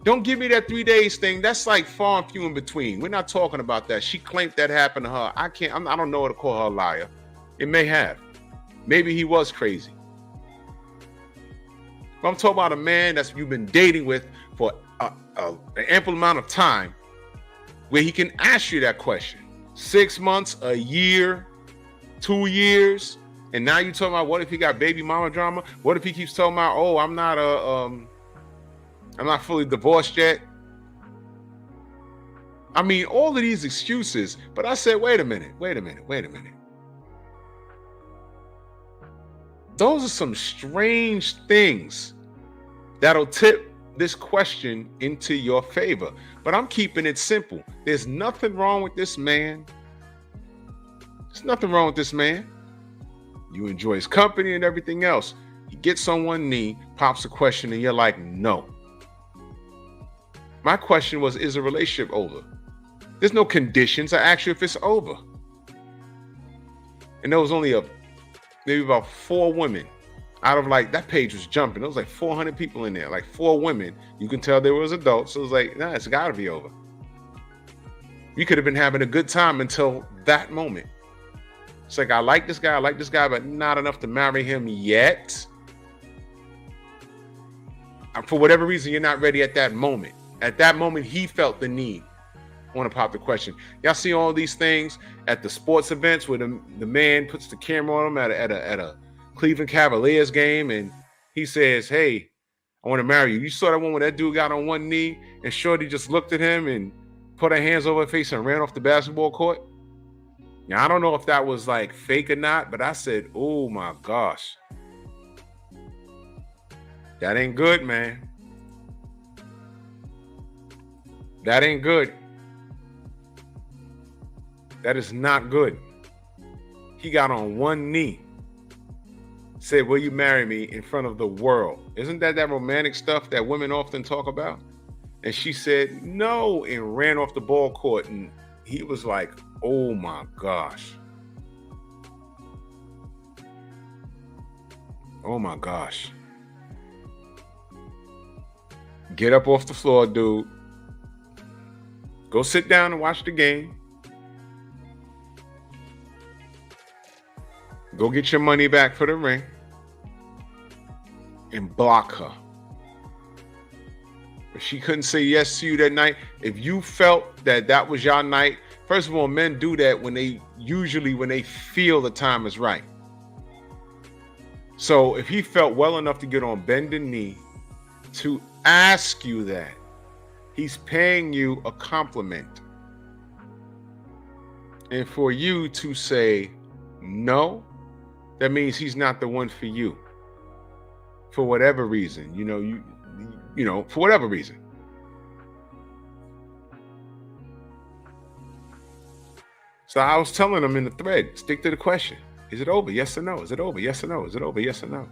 Don't give me that 3 days thing. That's like far and few in between. We're not talking about that. She claimed that happened to her. I don't know what to call her a liar. It may have. Maybe he was crazy. But I'm talking about a man that you've been dating with for an ample amount of time where he can ask you that question. 6 months, a year, 2 years. And now you're talking about what if he got baby mama drama? What if he keeps talking about, oh, I'm not fully divorced yet. I mean, all of these excuses, but I said, wait a minute. Those are some strange things that'll tip this question into your favor. But I'm keeping it simple. There's nothing wrong with this man. There's nothing wrong with this man. You enjoy his company and everything else. He gets on one knee, pops a question, and you're like, no. My question was, is the relationship over? There's no conditions. I asked you if it's over. And there was only maybe about 4 women out of like, that page was jumping. There was like 400 people in there, like 4 women. You can tell they was adults. So it was like, nah, it's gotta be over. You could have been having a good time until that moment. It's like, I like this guy, but not enough to marry him yet. For whatever reason, you're not ready at that moment. At that moment, he felt the need. I want to pop the question. Y'all see all these things at the sports events where the man puts the camera on him at a Cleveland Cavaliers game, and he says, hey, I want to marry you. You saw that one when that dude got on one knee and Shorty just looked at him and put her hands over her face and ran off the basketball court? Now, I don't know if that was like fake or not, but I said, oh my gosh. That ain't good, man. That ain't good. That is not good. He got on one knee, said, will you marry me in front of the world? Isn't that romantic stuff that women often talk about? And she said no and ran off the ball court. And he was like, oh my gosh. Oh my gosh. Get up off the floor, dude. Go sit down and watch the game. Go get your money back for the ring. And block her. If she couldn't say yes to you that night, if you felt that was your night, first of all, men do that when they feel the time is right. So if he felt well enough to get on bended knee to ask you that, he's paying you a compliment. And for you to say no, that means he's not the one for you. For whatever reason, for whatever reason. So I was telling him in the thread, stick to the question. Is it over? Yes or no? Is it over? Yes or no? Is it over? Yes or no?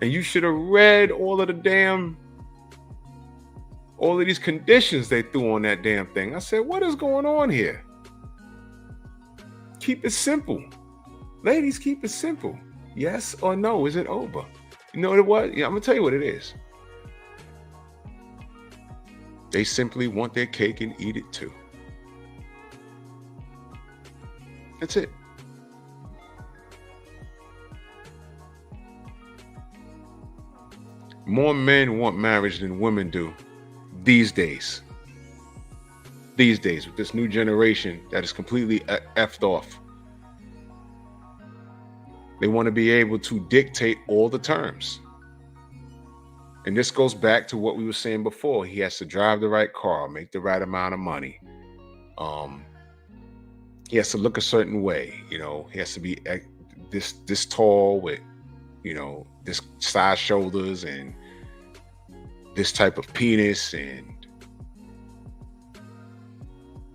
And you should have read all of these conditions they threw on that damn thing. I said, what is going on here? Keep it simple. Ladies, keep it simple. Yes or no, is it over? You know what? Yeah, I'm going to tell you what it is. They simply want their cake and eat it too. That's it. More men want marriage than women do these days. These days, with this new generation that is completely effed off. They want to be able to dictate all the terms. And this goes back to what we were saying before. He has to drive the right car, make the right amount of money. He has to look a certain way. You know, he has to be this tall with, you know, this size shoulders and this type of penis. And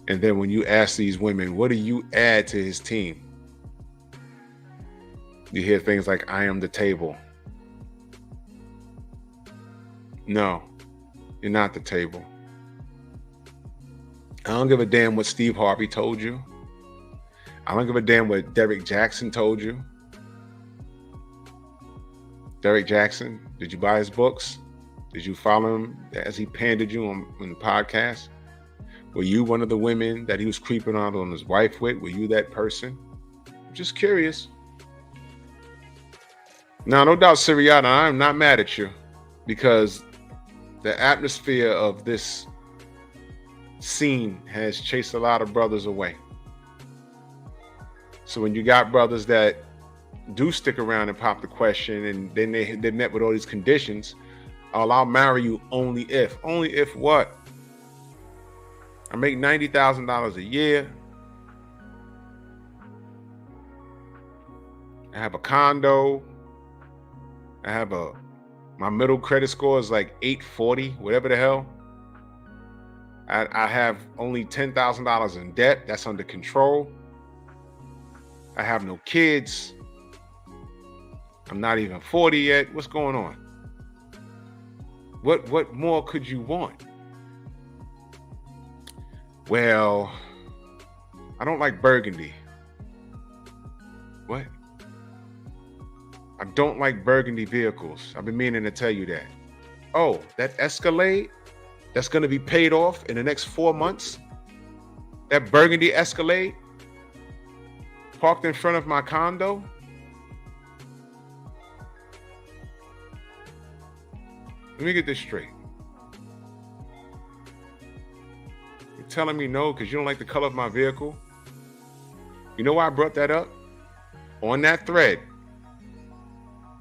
then when you ask these women, what do you add to his team? You hear things like, I am the table. No, you're not the table. I don't give a damn what Steve Harvey told you. I don't give a damn what Derek Jackson told you. Derek Jackson, did you buy his books? Did you follow him as he pandered you on the podcast? Were you one of the women that he was creeping on his wife with? Were you that person? I'm just curious. Now, no doubt, Siriana, I'm not mad at you because the atmosphere of this scene has chased a lot of brothers away. So when you got brothers that do stick around and pop the question and then they met with all these conditions, I'll marry you only if. Only if what? I make $90,000 a year. I have a condo. I have my middle credit score is like 840, whatever the hell. I have only $10,000 in debt. That's under control. I have no kids. I'm not even 40 yet. What's going on? What more could you want? Well, I don't like burgundy. What? I don't like burgundy vehicles. I've been meaning to tell you that. Oh, that Escalade that's going to be paid off in the next 4 months? That burgundy Escalade parked in front of my condo? Let me get this straight. You're telling me no because you don't like the color of my vehicle? You know why I brought that up? On that thread,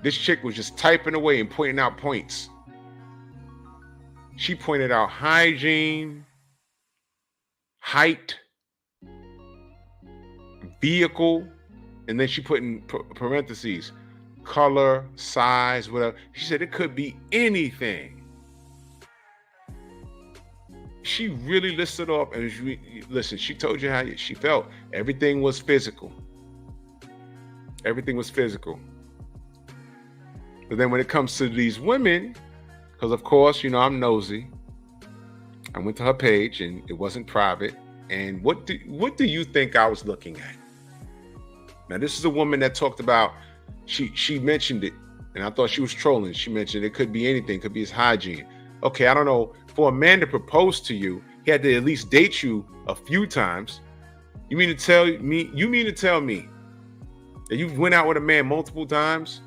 this chick was just typing away and pointing out points. She pointed out hygiene, height, vehicle, and then she put in parentheses, color, size, whatever. She said it could be anything. She really listed off, and listen, she told you how she felt. Everything was physical. Everything was physical. But then when it comes to these women, because of course, you know, I'm nosy. I went to her page and it wasn't private. And what do you think I was looking at? Now, this is a woman that talked about, she mentioned it, and I thought she was trolling. She mentioned it could be anything, could be his hygiene. Okay, I don't know. For a man to propose to you, he had to at least date you a few times. You mean to tell me that you went out with a man multiple times?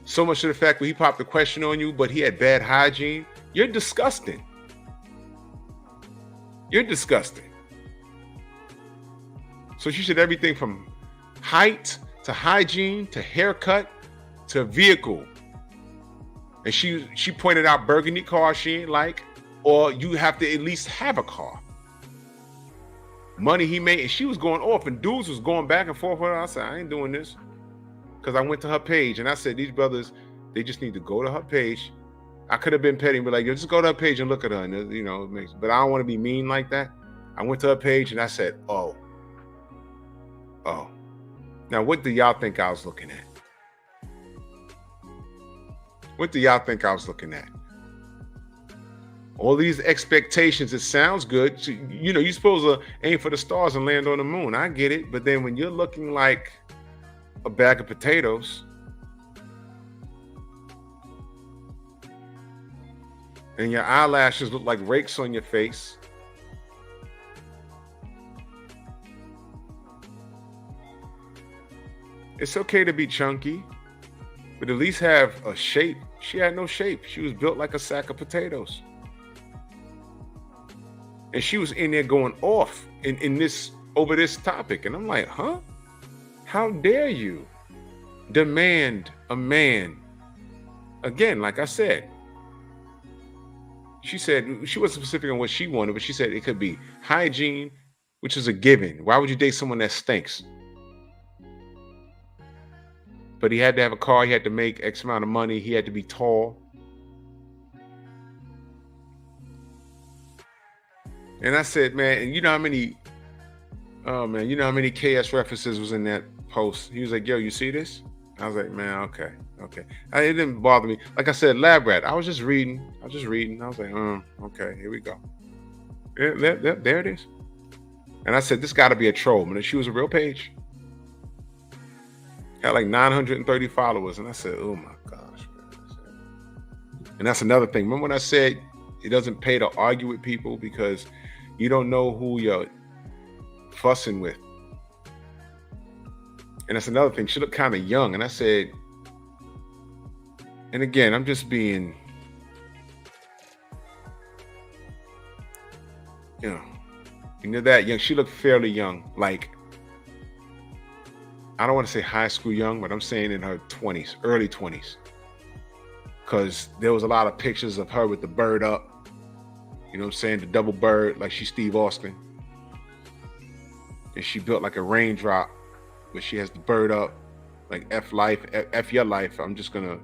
So much to the fact that he popped the question on you, but he had bad hygiene. You're disgusting. You're disgusting. So she said everything from height to hygiene to haircut to vehicle. And she pointed out burgundy car she ain't like, or you have to at least have a car. Money he made, and she was going off, and dudes was going back and forth with her. I said, I ain't doing this. Because I went to her page and I said, these brothers, they just need to go to her page. I could have been petty and be like, yo, just go to her page and look at her. And, you know, but I don't want to be mean like that. I went to her page and I said, oh. Now, what do y'all think I was looking at? What do y'all think I was looking at? All these expectations, it sounds good. So, you're supposed to aim for the stars and land on the moon. I get it. But then when you're looking like a bag of potatoes and your eyelashes look like rakes on your face, it's okay to be chunky, but at least have a shape. She had no shape. She was built like a sack of potatoes. And she was in there going off in this over this topic. And I'm like, huh? How dare you demand a man? Again, like I said, she said she wasn't specific on what she wanted, but she said it could be hygiene, which is a given. Why would you date someone that stinks? But he had to have a car. He had to make X amount of money. He had to be tall. And I said, man, and you know how many KS references was in that post? He was like, yo, you see this? I was like, man, okay. It didn't bother me. Like I said, lab rat. I was just reading. I was like, okay, here we go. There it is. And I said, this got to be a troll. And she was a real page. Had like 930 followers. And I said, oh my gosh. Man. And that's another thing. Remember when I said it doesn't pay to argue with people because you don't know who you're fussing with. And that's another thing. She looked kind of young. And I said, and again, I'm just being, that young. She looked fairly young. Like, I don't want to say high school young, but I'm saying in her 20s, early 20s. Because there was a lot of pictures of her with the bird up. You know what I'm saying? The double bird, like she's Steve Austin. And she built like a raindrop, but she has the bird up, like F your life. I'm gonna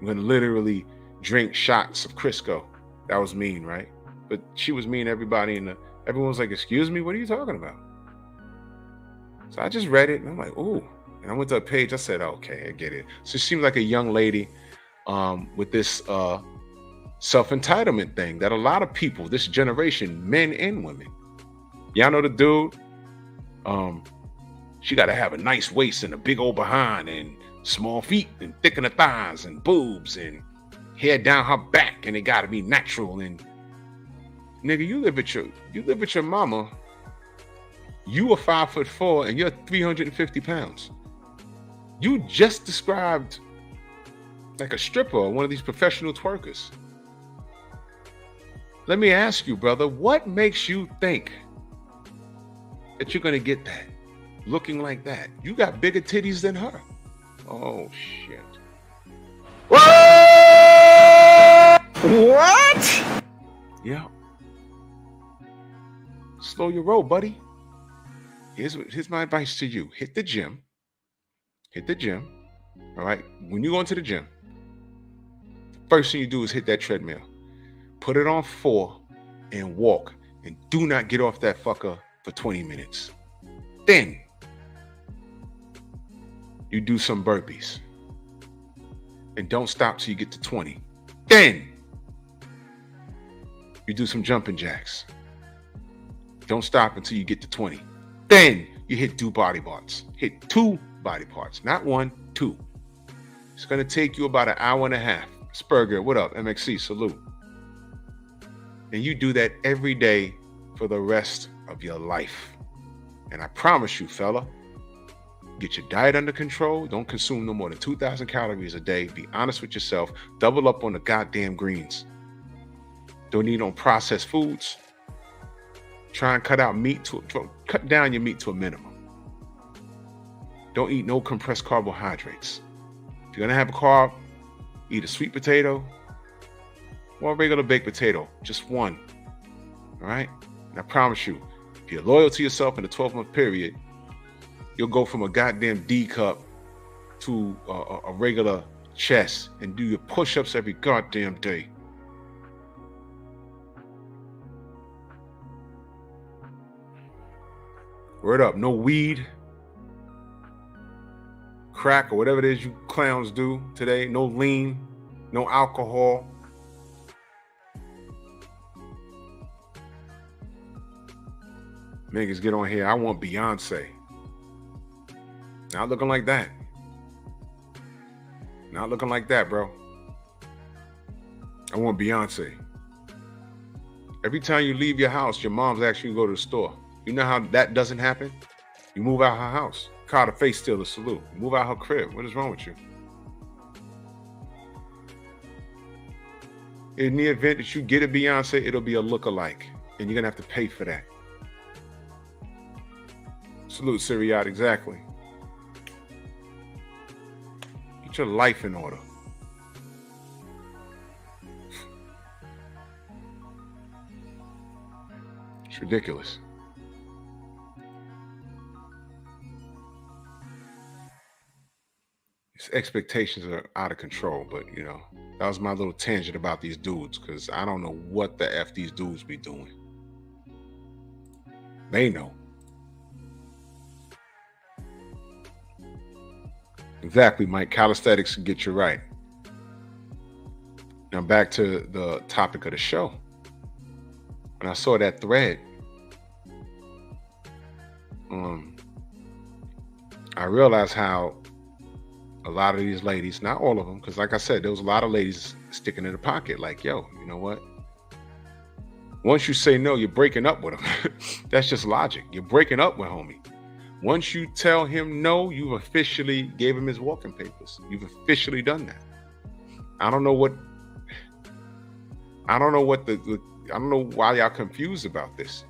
literally drink shots of Crisco. That was mean, right? But she was mean to everybody, and everyone was like, excuse me, what are you talking about? So I just read it, and I'm like, ooh. And I went to a page, I said, okay, I get it. So she seems like a young lady with this self-entitlement thing that a lot of people, this generation, men and women, y'all know the dude, she got to have a nice waist and a big old behind and small feet and thick in the thighs and boobs and hair down her back, and it got to be natural. And nigga, you live with your mama. You are 5'4" and you're 350 pounds. You just described like a stripper or one of these professional twerkers. Let me ask you, brother, what makes you think that you're going to get that looking like that? You got bigger titties than her. Oh, shit. What? Yeah. Slow your roll, buddy. Here's my advice to you. Hit the gym. All right? When you go into the gym, first thing you do is hit that treadmill. Put it on 4 and walk. And do not get off that fucker for 20 minutes. Then you do some burpees. And don't stop till you get to 20. Then you do some jumping jacks. Don't stop until you get to 20. Then you hit 2 body parts. Hit 2 body parts. Not 1, 2. It's going to take you about an hour and a half. Spurger, what up? MXC, salute. And you do that every day for the rest of your life. And I promise you, fella, get your diet under control. Don't consume no more than 2,000 calories a day. Be honest with yourself. Double up on the goddamn greens. Don't eat on processed foods. Try and cut down your meat to a minimum. Don't eat no compressed carbohydrates. If you're gonna have a carb, eat a sweet potato or a regular baked potato, just one. All right? And I promise you, if you're loyal to yourself in a 12-month period, you'll go from a goddamn D cup to a regular chest and do your push-ups every goddamn day. Word up, no weed, crack, or whatever it is you clowns do today. No lean, no alcohol. Niggas get on here, I want Beyonce. Not looking like that. Not looking like that, bro. I want Beyonce. Every time you leave your house, your mom's asking you to go to the store. You know how that doesn't happen? You move out her house. Call the face still a salute. Move out her crib. What is wrong with you? In the event that you get a Beyonce, it'll be a lookalike. And you're going to have to pay for that. Salute, Siriat, exactly. Get your life in order. It's ridiculous. His expectations are out of control, but you know, that was my little tangent about these dudes, because I don't know what the F these dudes be doing. They know. Exactly, Mike. Calisthenics can get you right. Now back to the topic of the show. When I saw that thread, I realized how a lot of these ladies, not all of them, because like I said, there was a lot of ladies sticking in the pocket like, yo, you know what? Once you say no, you're breaking up with him. That's just logic. You're breaking up with homie. Once you tell him no, you've officially gave him his walking papers. You've officially done that. I don't know why y'all confused about this.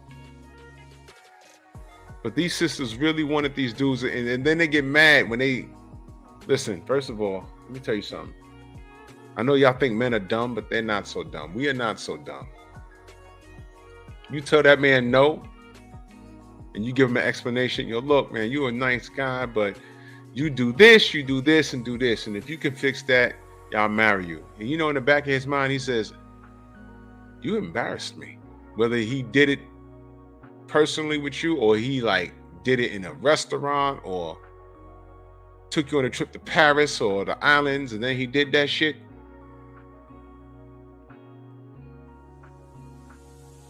But these sisters really wanted these dudes, and then they get mad when they listen. First of all, let me tell you something. I know y'all think men are dumb, but they're not so dumb. We are not so dumb. You tell that man no, and you give him an explanation. Yo, look, man, you're a nice guy, but you do this, and do this. And if you can fix that, y'all marry you. And you know, in the back of his mind, he says, you embarrassed me. Whether he did it personally with you, or he like did it in a restaurant, or took you on a trip to Paris or the islands, and then he did that shit.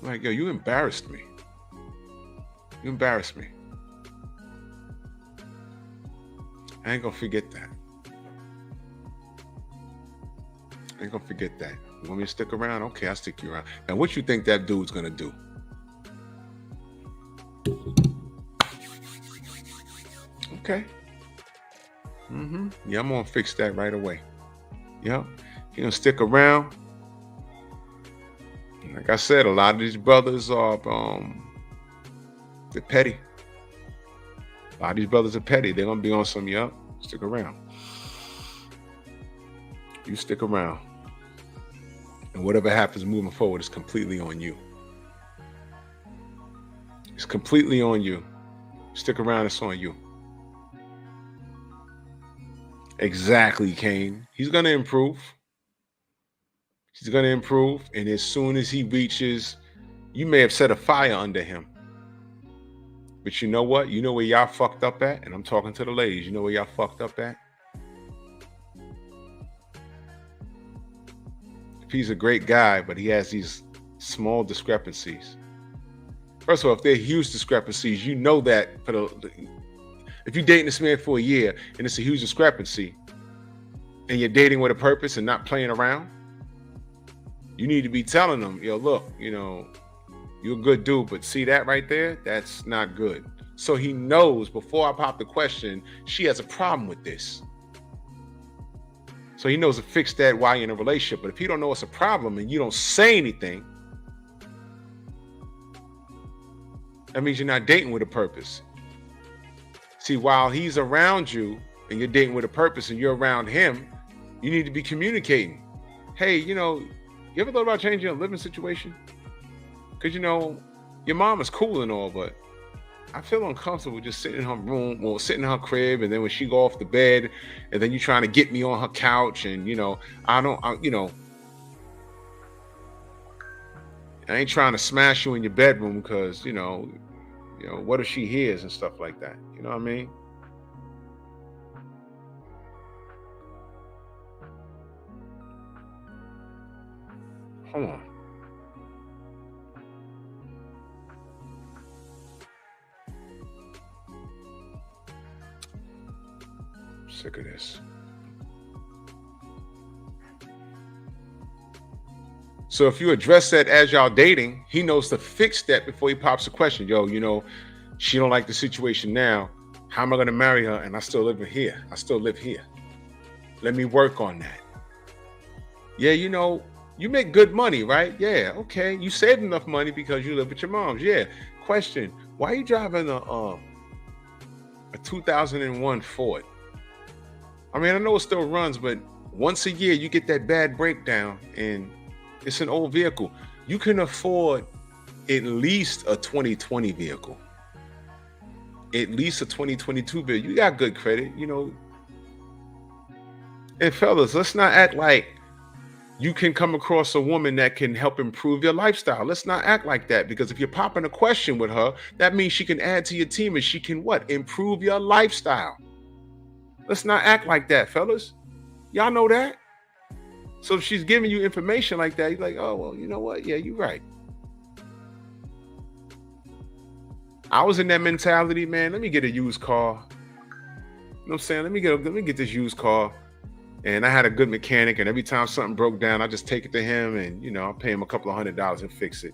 Like, yo, you embarrassed me. You embarrassed me. I ain't gonna forget that. I ain't gonna forget that. You want me to stick around? Okay, I'll stick you around. Now, what you think that dude's gonna do? Okay. Yeah, I'm gonna fix that right away. Yep. You're gonna stick around. Like I said, a lot of these brothers are they're petty. A lot of these brothers are petty. They're gonna be on some, yup. Stick around. You stick around. And whatever happens moving forward is completely on you. It's completely on you. Stick around, it's on you. Exactly, Kane. He's going to improve. He's going to improve. And as soon as he reaches, you may have set a fire under him. But you know what? You know where y'all fucked up at? And I'm talking to the ladies. You know where y'all fucked up at? If he's a great guy, but he has these small discrepancies. First of all, if they're huge discrepancies, you know that if you're dating this man for a year and it's a huge discrepancy and you're dating with a purpose and not playing around, you need to be telling them, yo, look, you know, you're a good dude, but see that right there? That's not good. So he knows before I pop the question, she has a problem with this. So he knows to fix that while you're in a relationship. But if he don't know it's a problem and you don't say anything, that means you're not dating with a purpose. See, while he's around you and you're dating with a purpose and you're around him, you need to be communicating. Hey, you know, you ever thought about changing your living situation? Because, you know, your mom is cool and all, but I feel uncomfortable just sitting in her room or sitting in her crib. And then when she go off the bed and then you trying to get me on her couch and, you know, I ain't trying to smash you in your bedroom because, you know, what if she hears and stuff like that? You know what I mean? Hold on. Sick of this. So if you address that as y'all dating, he knows to fix that before he pops a question. Yo, she don't like the situation now. How am I going to marry her? And I still live here. I still live here. Let me work on that. Yeah, you make good money, right? Yeah, okay. You saved enough money because you live with your moms. Yeah. Question: why are you driving a 2001 Ford? I mean, I know it still runs, but once a year you get that bad breakdown, and it's an old vehicle. You can afford at least a 2020 vehicle, at least a 2022 vehicle. You got good credit, And fellas, let's not act like you can come across a woman that can help improve your lifestyle. Let's not act like that, because if you're popping a question with her, that means she can add to your team and she can what? Improve your lifestyle. Let's not act like that, fellas. Y'all know that. So if she's giving you information like that, you're like, oh, well, you know what? Yeah, you're right. I was in that mentality, man. Let me get a used car. You know what I'm saying? Let me get this used car. And I had a good mechanic, and every time something broke down, I just take it to him, and I'll pay him a couple of $100 and fix it.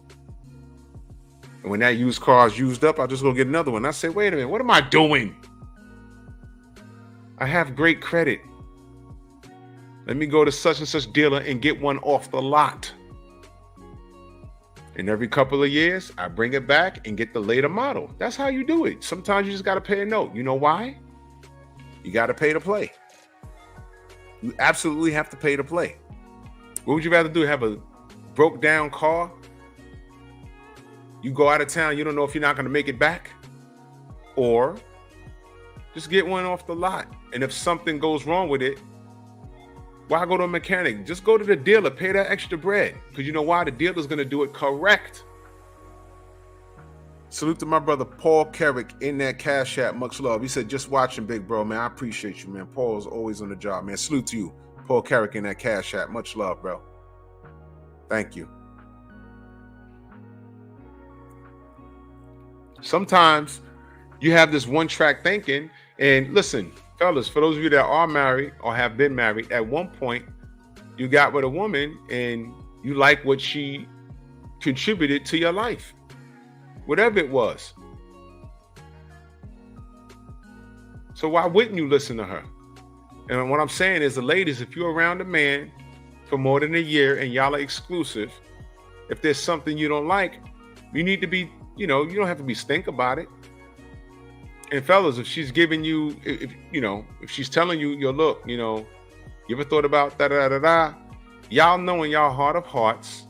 And when that used car is used up, I'll just go get another one. I say, wait a minute, what am I doing? I have great credit. Let me go to such and such dealer and get one off the lot. And every couple of years, I bring it back and get the later model. That's how you do it. Sometimes you just got to pay a note. You know why? You got to pay to play. You absolutely have to pay to play. What would you rather do? Have a broke down car? You go out of town, you don't know if you're not going to make it back? Or just get one off the lot. And if something goes wrong with it, why go to a mechanic? Just go to the dealer, pay that extra bread. Because you know why? The dealer's going to do it correct. Salute to my brother Paul Carrick in that Cash App. Much love. He said, just watching, big bro, man. I appreciate you, man. Paul's always on the job, man. Salute to you, Paul Carrick in that Cash App. Much love, bro. Thank you. Sometimes you have this one-track thinking. And listen, fellas, for those of you that are married or have been married, at one point, you got with a woman and you like what she contributed to your life. Whatever it was. So why wouldn't you listen to her? And what I'm saying is, the ladies, if you're around a man for more than a year and y'all are exclusive, if there's something you don't like, you need to be, you don't have to be stink about it. And fellas, if she's giving you, if she's telling you, look, you ever thought about da-da-da-da-da? Y'all know in y'all heart of hearts,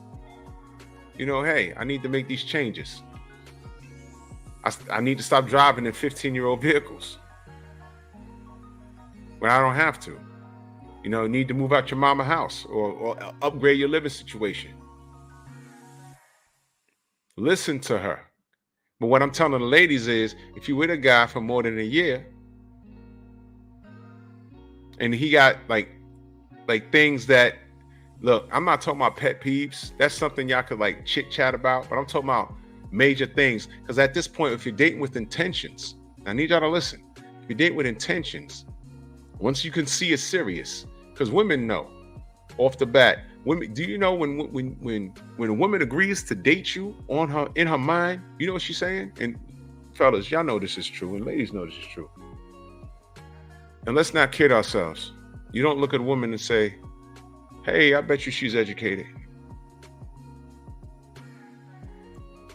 hey, I need to make these changes. I need to stop driving in 15-year-old vehicles when I don't have to. Need to move out your mama house or upgrade your living situation. Listen to her. But what I'm telling the ladies is, if you with a guy for more than a year and he got like things that, look, I'm not talking about pet peeves. That's something y'all could like chit chat about, but I'm talking about major things. Because at this point, if you're dating with intentions, I need y'all to listen. If you're dating with intentions, once you can see it's serious, because women know off the bat. Women, do you know when a woman agrees to date you in her mind, you know what she's saying? And fellas, y'all know this is true, and ladies know this is true. And let's not kid ourselves. You don't look at a woman and say, hey, I bet you she's educated.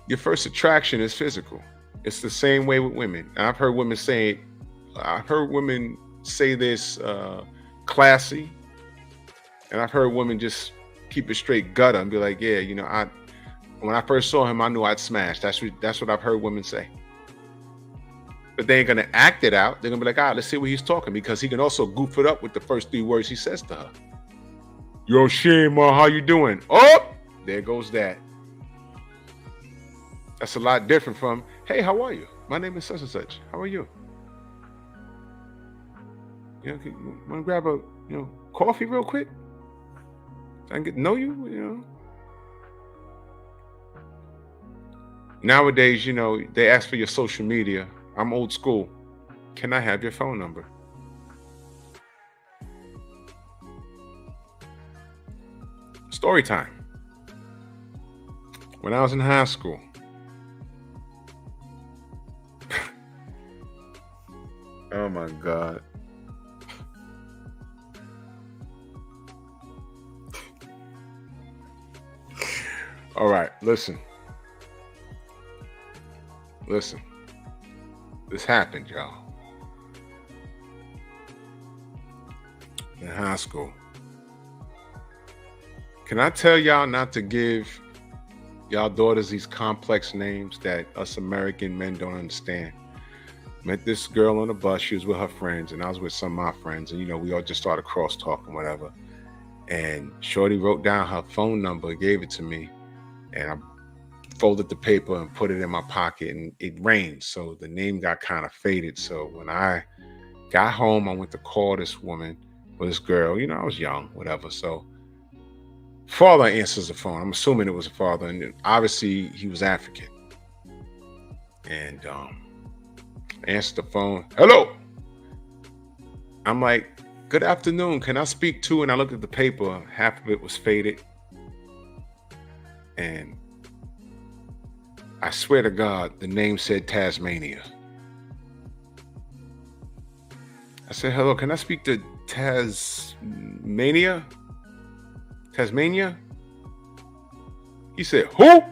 Your first attraction is physical. It's the same way with women. And I've heard women say this classy, and I've heard women just keep it straight gutter and be like, yeah, when I first saw him, I knew I'd smash. That's what I've heard women say. But they ain't gonna act it out. They're gonna be like, all right, let's see what he's talking, because he can also goof it up with the first 3 words he says to her. Yo, Shima, how you doing? Oh, there goes that. That's a lot different from, hey, how are you? My name is such and such. How are you? You want to grab a, coffee real quick? So I can get to know you, Nowadays, they ask for your social media. I'm old school. Can I have your phone number? Story time. When I was in high school, oh my God. All right, listen. Listen. This happened, y'all. In high school. Can I tell y'all not to give y'all daughters these complex names that us American men don't understand? Met this girl on the bus. She was with her friends, and I was with some of my friends. And, we all just started cross-talking, whatever. And Shorty wrote down her phone number, gave it to me. And I folded the paper and put it in my pocket, and it rained. So the name got kind of faded. So when I got home, I went to call this woman or this girl. I was young, whatever. So father answers the phone. I'm assuming it was a father. And obviously he was African. And answered the phone. Hello. I'm like, good afternoon. Can I speak to? And I looked at the paper. Half of it was faded. And I swear to God, the name said Tasmania. I said, hello, can I speak to Tasmania? Tasmania? He said, who?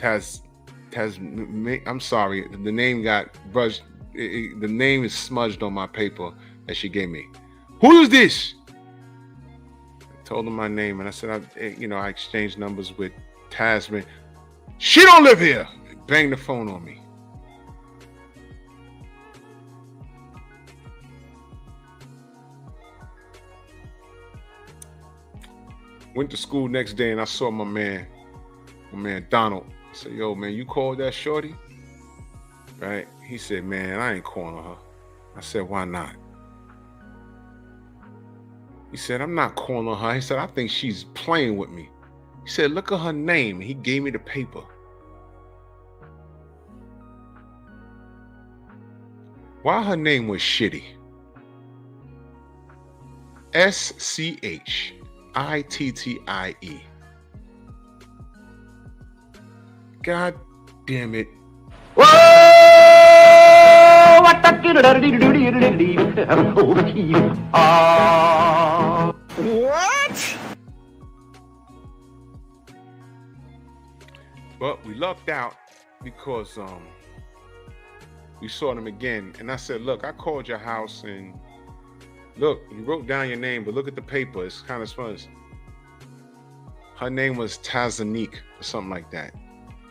I'm sorry. The name got brushed. The name is smudged on my paper that she gave me. Who is this? I told him my name, and I said, I exchanged numbers with Tasman. She don't live here. Banged the phone on me. Went to school next day, and I saw my man Donald. I said, yo, man, you called that shorty? Right? He said, man, I ain't calling her. I said, why not? He said, I'm not calling her. He said, I think she's playing with me. He said, look at her name. He gave me the paper. Why her name was Shitty? SCHITTIE. God damn it. What? But we lucked out because we saw them again, and I said, look, I called your house, and look, you wrote down your name, but look at the paper. It's kind of fun. Her name was Tazanique or something like that.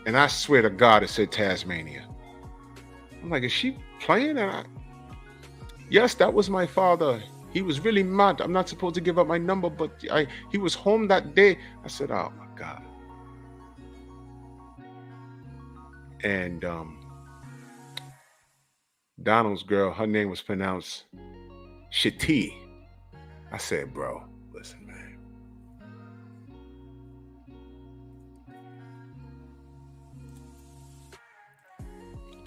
And I swear to God, it said Tasmania. I'm like, is she playing? Yes, that was my father. He was really mad. I'm not supposed to give up my number, but he was home that day. I said, oh my God. And Donald's girl, her name was pronounced Shitty. I said, bro, listen, man.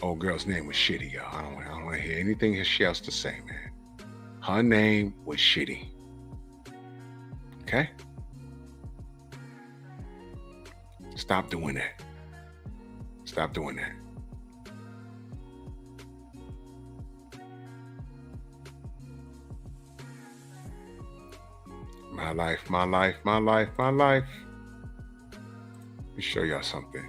Old girl's name was Shitty, y'all. I don't want to hear anything she else to say, man. Her name was Shitty. Okay? Stop doing that. Stop doing that. My life, my life, my life, my life. Let me show y'all something.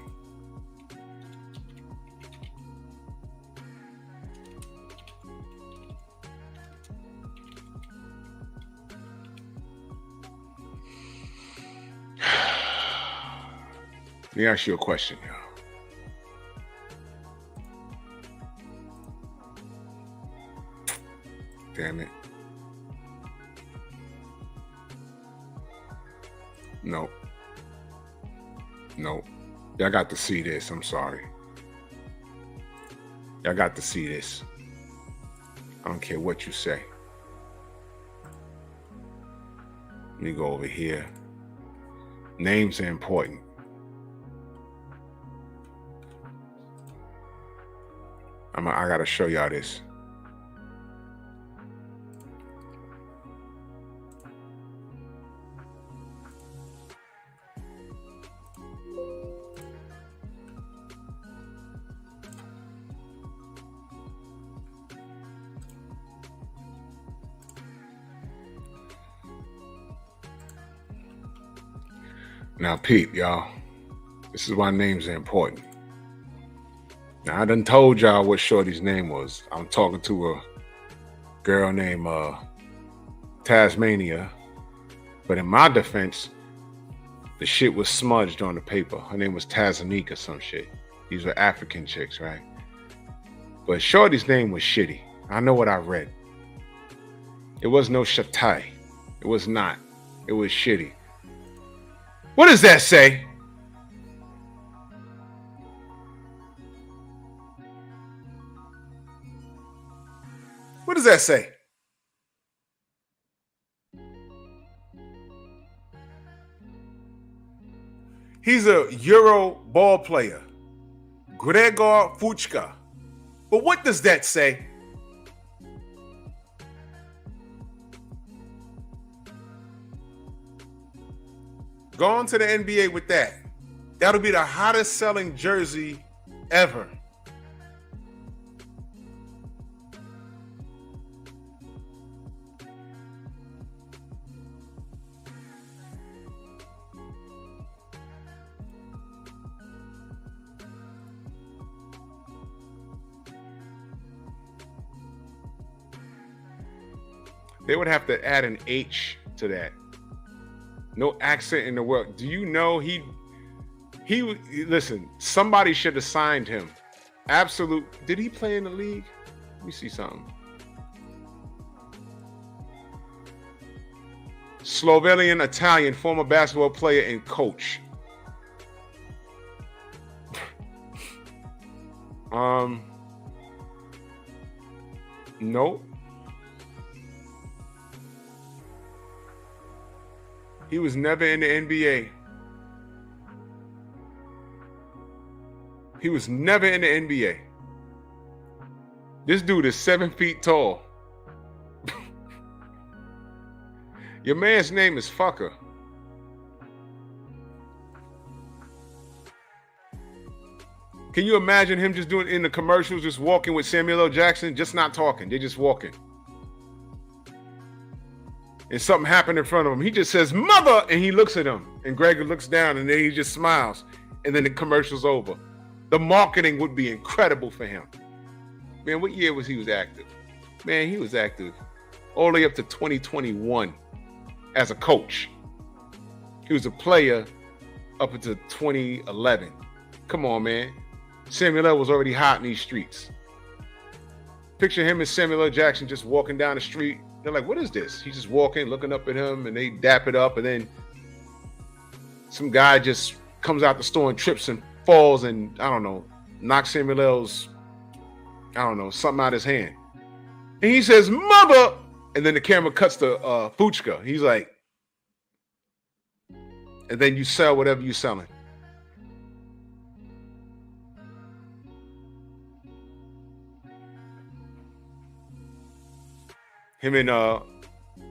Let me ask you a question, y'all. Damn it. No. No. Y'all got to see this. I'm sorry. Y'all got to see this. I don't care what you say. Let me go over here. Names are important. I gotta show y'all this. Now, peep, y'all. This is why names are important. Now, I done told y'all what Shorty's name was. I'm talking to a girl named Tasmania. But in my defense, the shit was smudged on the paper. Her name was Tazanika or some shit. These were African chicks, right? But Shorty's name was shitty. I know what I read. It was no Shatai. It was not. It was shitty. What does that say? What does that say? He's a Euro ball player, Gregor Fuchka. But what does that say? Go on to the NBA with that. That'll be the hottest selling jersey ever. They would have to add an H to that. No accent in the world. Do you know he listen, somebody should have signed him. Absolute. Did he play in the league? Let me see something. Slovenian Italian, former basketball player and coach. Nope. He was never in the NBA. He was never in the NBA. This dude is 7 feet tall. Your man's name is Fucker. Can you imagine him just doing in the commercials, just walking with Samuel L. Jackson, just not talking? They're just walking. And something happened in front of him. He just says, "Mother," and he looks at him. And Gregor looks down, and then he just smiles. And then the commercial's over. The marketing would be incredible for him. Man, what year was he active? Man, he was active all the way up to 2021 as a coach. He was a player up until 2011. Come on, man. Samuel L. was already hot in these streets. Picture him and Samuel L. Jackson just walking down the street. They're like, what is this? He's just walking, looking up at him, and they dap it up, and then some guy just comes out the store and trips and falls and, I don't know, knocks Samuel L.'s, I don't know, something out of his hand. And he says, "Mother!" And then the camera cuts to Fuchka. He's like, and then you sell whatever you're selling. Him and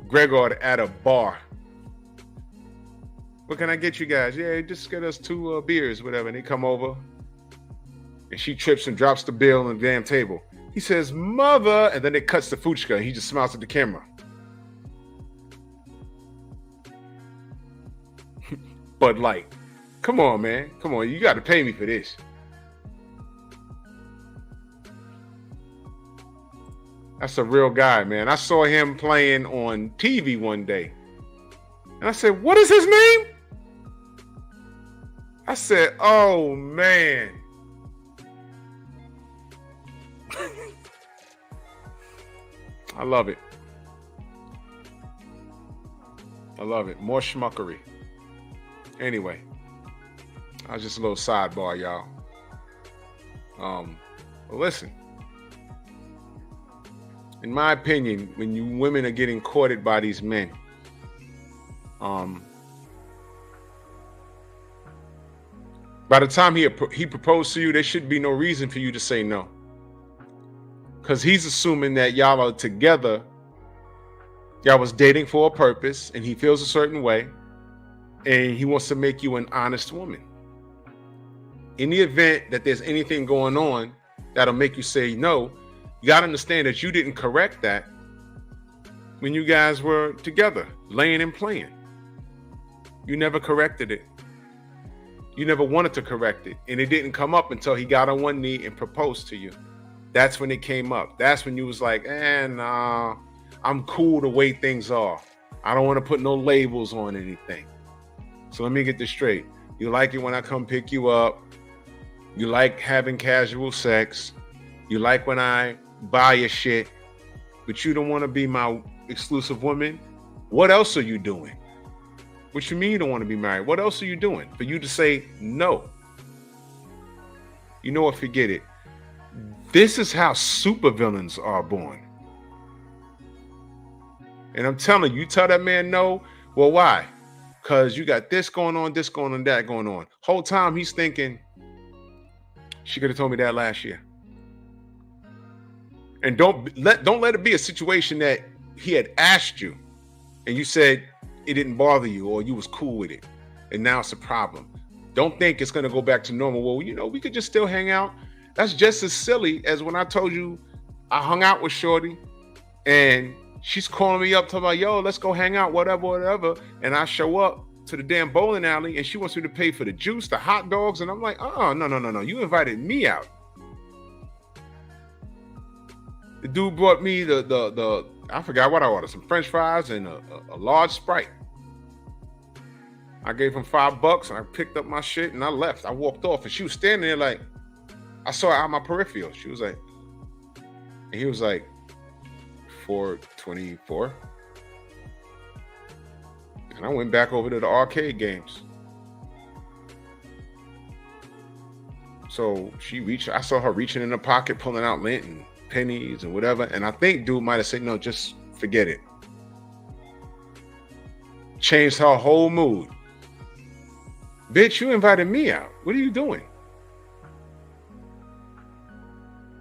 Gregor at a bar. What can I get you guys? Yeah, just get us 2 beers, whatever. And they come over, and she trips and drops the bill on the damn table. He says, "Mother," and then it cuts to Fuchka. And he just smiles at the camera. But like, come on, man. Come on, you got to pay me for this. That's a real guy, man. I saw him playing on TV one day. And I said, "What is his name?" I said, "Oh, man." I love it. I love it. More schmuckery. Anyway, I was just a little sidebar, y'all. Well, listen. In my opinion, when you women are getting courted by these men, by the time he proposed to you, there should be no reason for you to say no. Because he's assuming that y'all are together. Y'all was dating for a purpose, and he feels a certain way, and he wants to make you an honest woman. In the event that there's anything going on that'll make you say no, you got to understand that you didn't correct that when you guys were together, laying and playing. You never corrected it. You never wanted to correct it. And it didn't come up until he got on one knee and proposed to you. That's when it came up. That's when you was like, nah, I'm cool the way things are. I don't want to put no labels on anything. So let me get this straight. You like it when I come pick you up. You like having casual sex. You like when I buy your shit. But you don't want to be my exclusive woman. What else are you doing? What you mean you don't want to be married? What else are you doing for you to say no? You know what? Forget it. This is how supervillains are born. And I'm telling you, tell that man no. Well, why? Because you got this going on, that going on. Whole time he's thinking, she could have told me that last year. And don't let it be a situation that he had asked you and you said it didn't bother you or you was cool with it. And now it's a problem. Don't think it's going to go back to normal. Well, you know, we could just still hang out. That's just as silly as when I told you I hung out with Shorty and she's calling me up talking about, yo, let's go hang out, whatever. And I show up to the damn bowling alley and she wants me to pay for the juice, the hot dogs. And I'm like, oh, no. You invited me out. The dude brought me the I forgot what I ordered, some French fries and a large Sprite. I gave him $5 and I picked up my shit and I left. I walked off and she was standing there like, I saw her out my peripheral. She was like, and he was like, 424. And I went back over to the arcade games. So I saw her reaching in the pocket, pulling out lint and pennies and whatever. And I think dude might have said, no, just forget it. Changed her whole mood. Bitch, you invited me out. What are you doing?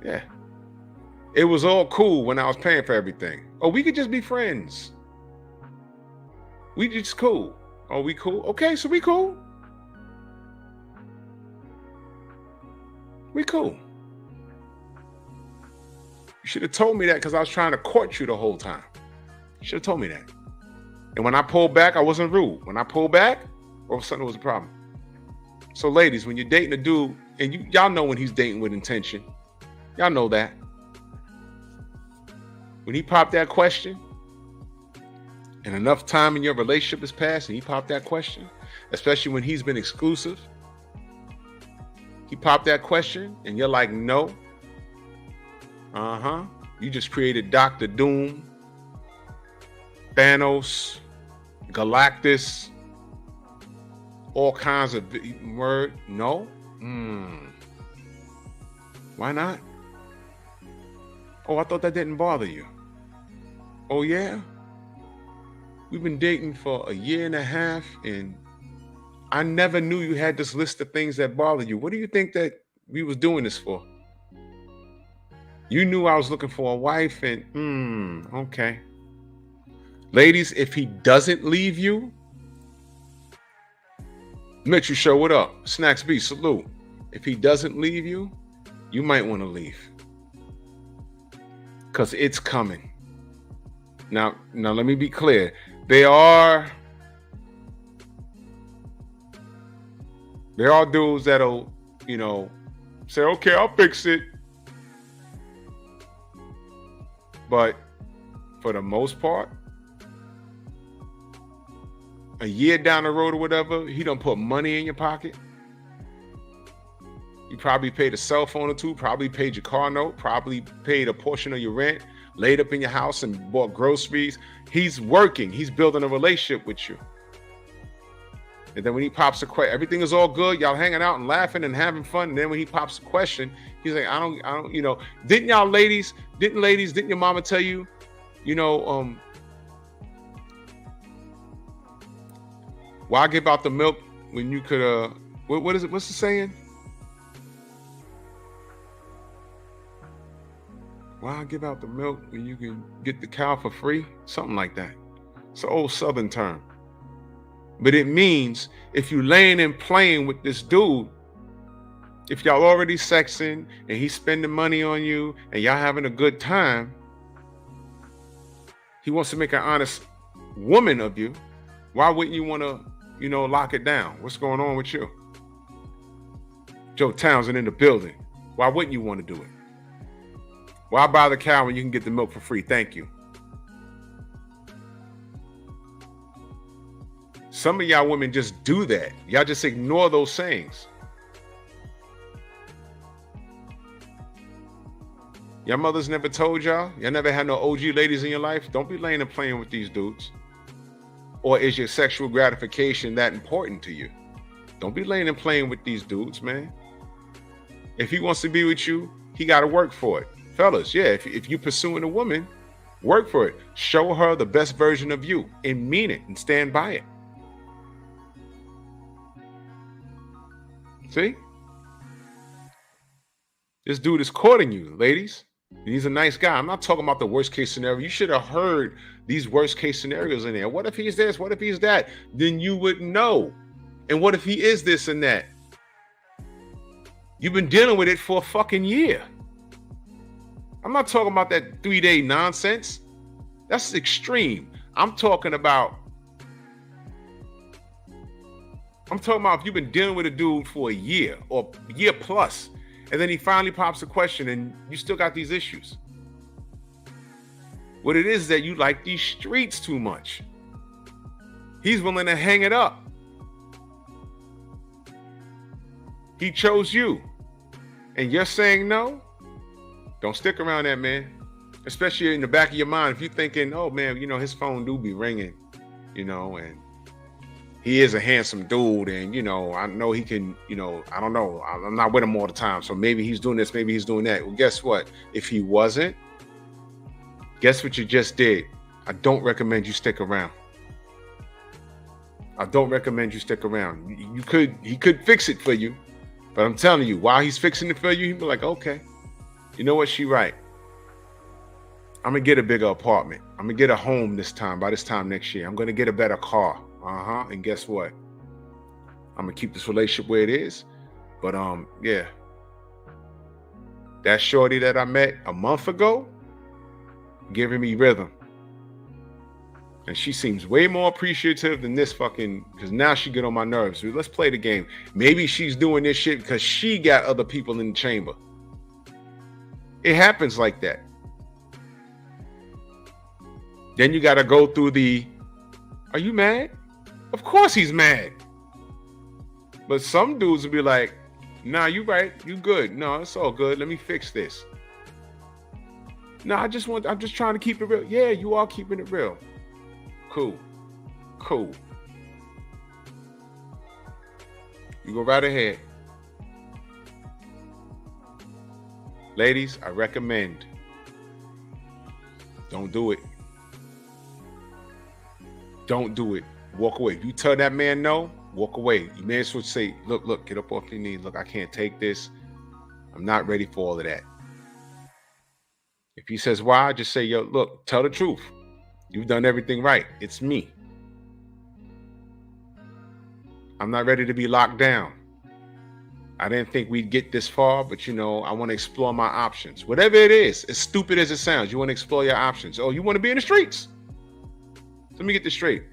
Yeah. It was all cool when I was paying for everything. Oh, we could just be friends. We just cool. Oh, we cool? Okay, so we cool. We cool. You should have told me that because I was trying to court you the whole time. You should have told me that. And when I pulled back, I wasn't rude. When I pulled back, all of a sudden it was a problem. So ladies, when you're dating a dude, and y'all know when he's dating with intention. Y'all know that. When he popped that question, and enough time in your relationship has passed, and he popped that question, especially when he's been exclusive, he popped that question, and you're like, no. You just created Dr. Doom, Thanos, Galactus, all kinds of word. No. Why not? Oh, I thought that didn't bother you. Oh, yeah? We've been dating for a year and a half, and I never knew you had this list of things that bother you. What do you think that we was doing this for? You knew I was looking for a wife, and okay. Ladies, if he doesn't leave you, make you show it up. Snacks B, salute. If he doesn't leave you, you might want to leave. Because it's coming. Now let me be clear. There are dudes that'll, say, okay, I'll fix it. But for the most part, a year down the road or whatever, he done put money in your pocket. You probably paid a cell phone or two, probably paid your car note, probably paid a portion of your rent, laid up in your house and bought groceries. He's working. He's building a relationship with you. And then when he pops a question, everything is all good. Y'all hanging out and laughing and having fun. And then when he pops a question, he's like, I don't, didn't your mama tell you, why give out the milk when you could, what is it? What's the saying? Why give out the milk when you can get the cow for free? Something like that. It's an old Southern term. But it means if you laying and playing with this dude, if y'all already sexing and he's spending money on you and y'all having a good time, he wants to make an honest woman of you. Why wouldn't you want to, lock it down? What's going on with you? Joe Townsend in the building. Why wouldn't you want to do it? Why buy the cow when you can get the milk for free? Thank you. Some of y'all women just do that. Y'all just ignore those sayings. Your mothers never told y'all? Y'all never had no OG ladies in your life? Don't be laying and playing with these dudes. Or is your sexual gratification that important to you? Don't be laying and playing with these dudes, man. If he wants to be with you, he got to work for it. Fellas, yeah, if you're pursuing a woman, work for it. Show her the best version of you and mean it and stand by it. See? This dude is courting you, ladies. He's a nice guy. I'm not talking about the worst case scenario. You should have heard these worst case scenarios in there. What if he's this? What if he's that? Then you would know. And what if he is this and that? You've been dealing with it for a fucking year. I'm not talking about that 3-day nonsense. That's extreme. I'm talking about if you've been dealing with a dude for a year or a year plus, and then he finally pops a question and you still got these issues. What it is that you like these streets too much. He's willing to hang it up. He chose you. And you're saying no? Don't stick around that man. Especially in the back of your mind, if you're thinking, oh man, his phone do be ringing, and he is a handsome dude, and I know he can, I don't know. I'm not with him all the time. So maybe he's doing this, maybe he's doing that. Well, guess what? If he wasn't, guess what you just did? I don't recommend you stick around. I don't recommend you stick around. He could fix it for you, but I'm telling you, while he's fixing it for you, he'll be like, okay, you know what? She right. I'm gonna get a bigger apartment. I'm gonna get a home by this time next year. I'm gonna get a better car. And guess what? I'm gonna keep this relationship where it is. But yeah. That shorty that I met a month ago, giving me rhythm. And she seems way more appreciative than this because now she get on my nerves. So let's play the game. Maybe she's doing this shit because she got other people in the chamber. It happens like that. Then you got to go through are you mad? Of course he's mad. But some dudes will be like, nah, you right. You good. No, it's all good. Let me fix this. No, I'm just trying to keep it real. Yeah, you are keeping it real. Cool. You go right ahead. Ladies, I recommend. Don't do it. Don't do it. Walk away. If you tell that man no, walk away. You may as well say, look, get up off your knees. Look, I can't take this. I'm not ready for all of that. If he says why, just say, yo, look, tell the truth. You've done everything right. It's me. I'm not ready to be locked down. I didn't think we'd get this far, but I want to explore my options. Whatever it is, as stupid as it sounds, you want to explore your options. Oh, you want to be in the streets? Let me get this straight.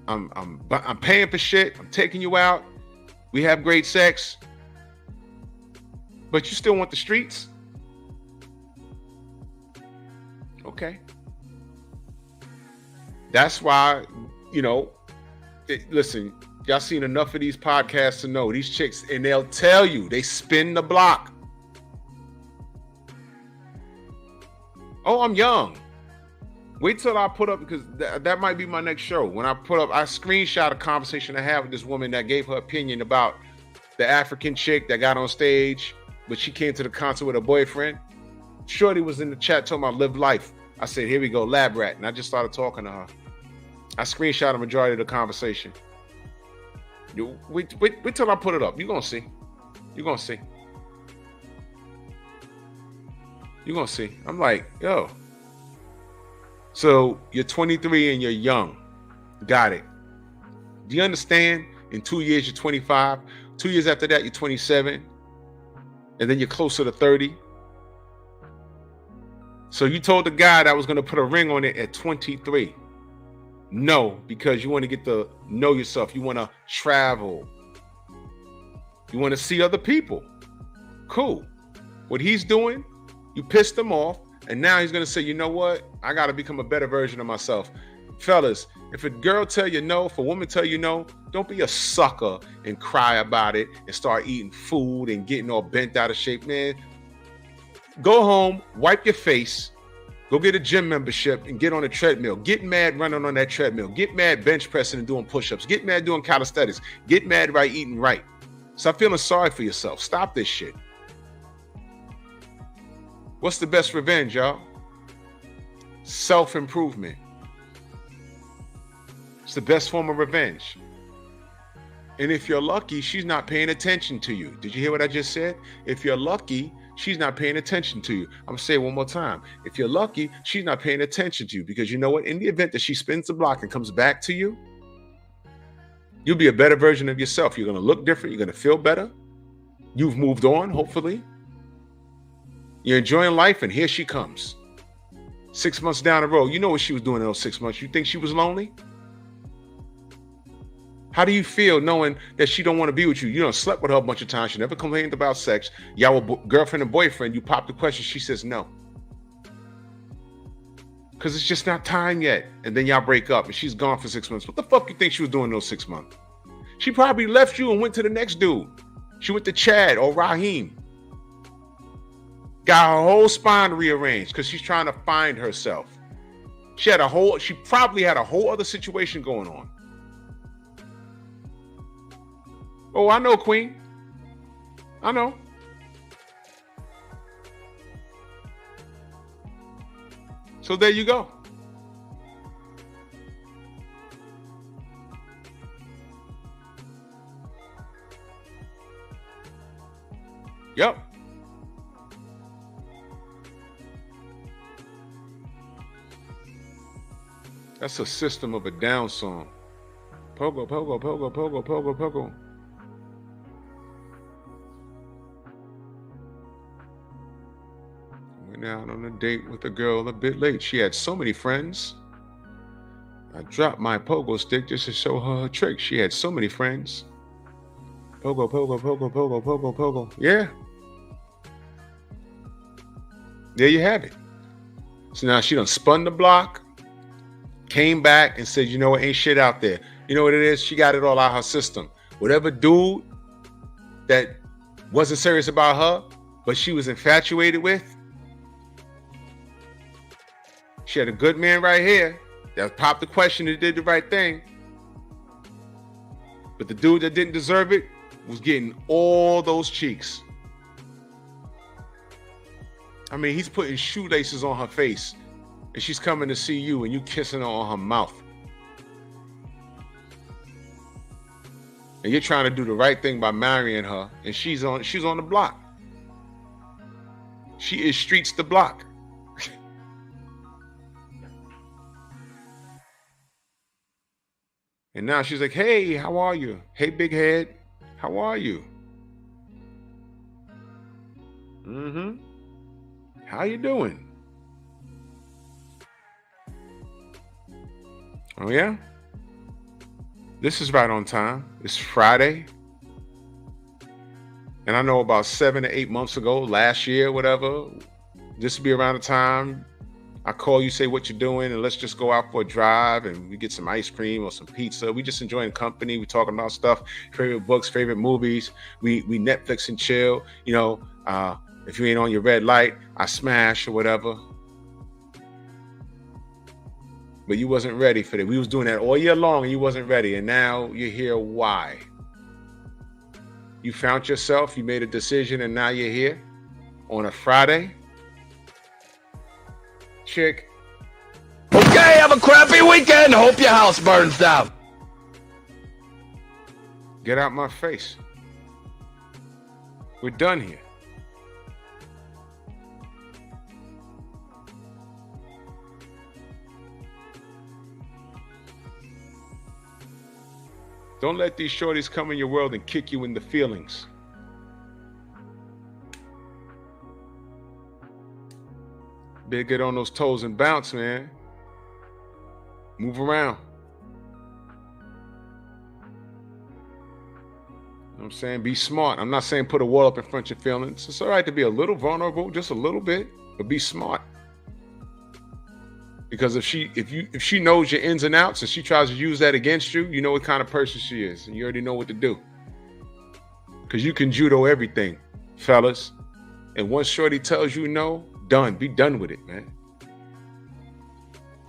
I'm paying for shit. I'm taking you out. We have great sex. But you still want the streets? Okay. That's why, listen, y'all seen enough of these podcasts to know these chicks, and they'll tell you, they spin the block. Oh, I'm young. Wait till I put up, because that might be my next show. When I put up, I screenshot a conversation I had with this woman that gave her opinion about the African chick that got on stage, but she came to the concert with her boyfriend. Shorty was in the chat talking about live life. I said, here we go, lab rat. And I just started talking to her. I screenshot a majority of the conversation. Wait till I put it up. You're going to see. You're going to see. You're going to see. I'm like, yo. So you're 23 and you're young. Got it. Do you understand? In 2 years, you're 25. 2 years after that, you're 27. And then you're closer to 30. So you told the guy that was going to put a ring on it at 23. No, because you want to get to know yourself. You want to travel. You want to see other people. Cool. What he's doing, you pissed him off. And now he's going to say, you know what? I got to become a better version of myself. Fellas, if a girl tell you no, if a woman tell you no, don't be a sucker and cry about it and start eating food and getting all bent out of shape, man. Go home, wipe your face, go get a gym membership and get on a treadmill. Get mad running on that treadmill. Get mad bench pressing and doing push-ups. Get mad doing calisthenics. Get mad right eating right. Stop feeling sorry for yourself. Stop this shit. What's the best revenge, y'all? Self-improvement. It's the best form of revenge. And if you're lucky, she's not paying attention to you. Did you hear what I just said? If you're lucky, she's not paying attention to you. I'm going to say it one more time. If you're lucky, she's not paying attention to you, because you know what? In the event that she spins the block and comes back to you, you'll be a better version of yourself. You're going to look different. You're going to feel better. You've moved on, hopefully. You're enjoying life, and here she comes. 6 months down the road, you know what she was doing in those 6 months. You think she was lonely? How do you feel knowing that she don't want to be with you? You don't slept with her a bunch of times. She never complained about sex. Y'all were girlfriend and boyfriend. You pop the question. She says no. Because it's just not time yet. And then y'all break up and she's gone for 6 months. What the fuck you think she was doing those 6 months? She probably left you and went to the next dude. She went to Chad or Raheem. Got her whole spine rearranged because she's trying to find herself. She probably had a whole other situation going on. Oh, I know, Queen. I know. So there you go. Yep. That's a System of a Down song. Pogo, pogo, pogo, pogo, pogo, pogo. Went out on a date with a girl a bit late. She had so many friends. I dropped my pogo stick just to show her her trick. She had so many friends. Pogo, pogo, pogo, pogo, pogo, pogo. Yeah. There you have it. So now she done spun the block, came back and said, you know what, ain't shit out there. You know what it is? She got it all out her system. Whatever dude that wasn't serious about her, but she was infatuated with, she had a good man right here that popped the question and did the right thing. But the dude that didn't deserve it was getting all those cheeks. I mean, he's putting shoelaces on her face and she's coming to see you and you kissing her on her mouth. And you're trying to do the right thing by marrying her, and she's on the block. She is streets the block. And now she's like, hey, how are you? Hey, big head, how are you? How you doing? Oh, yeah? This is right on time. It's Friday. And I know about 7 to 8 months ago, last year, whatever, this would be around the time I call you, say what you're doing, and let's just go out for a drive and we get some ice cream or some pizza. We just enjoying company. We talking about stuff, favorite books, favorite movies. We Netflix and chill. You know, if you ain't on your red light, I smash or whatever. But you wasn't ready for that. We was doing that all year long and you wasn't ready. And now you're here. Why? You found yourself, you made a decision, and now you're here on a Friday. Chick. Okay, have a crappy weekend. Hope your house burns down. Get out my face. We're done here. Don't let these shorties come in your world and kick you in the feelings. Better get on those toes and bounce, man. Move around. You know what I'm saying? Be smart. I'm not saying put a wall up in front of your feelings. It's all right to be a little vulnerable, just a little bit, but be smart. Because if she knows your ins and outs and she tries to use that against you, you know what kind of person she is, and you already know what to do. Because you can judo everything, fellas. And once shorty tells you no, done. Be done with it, man.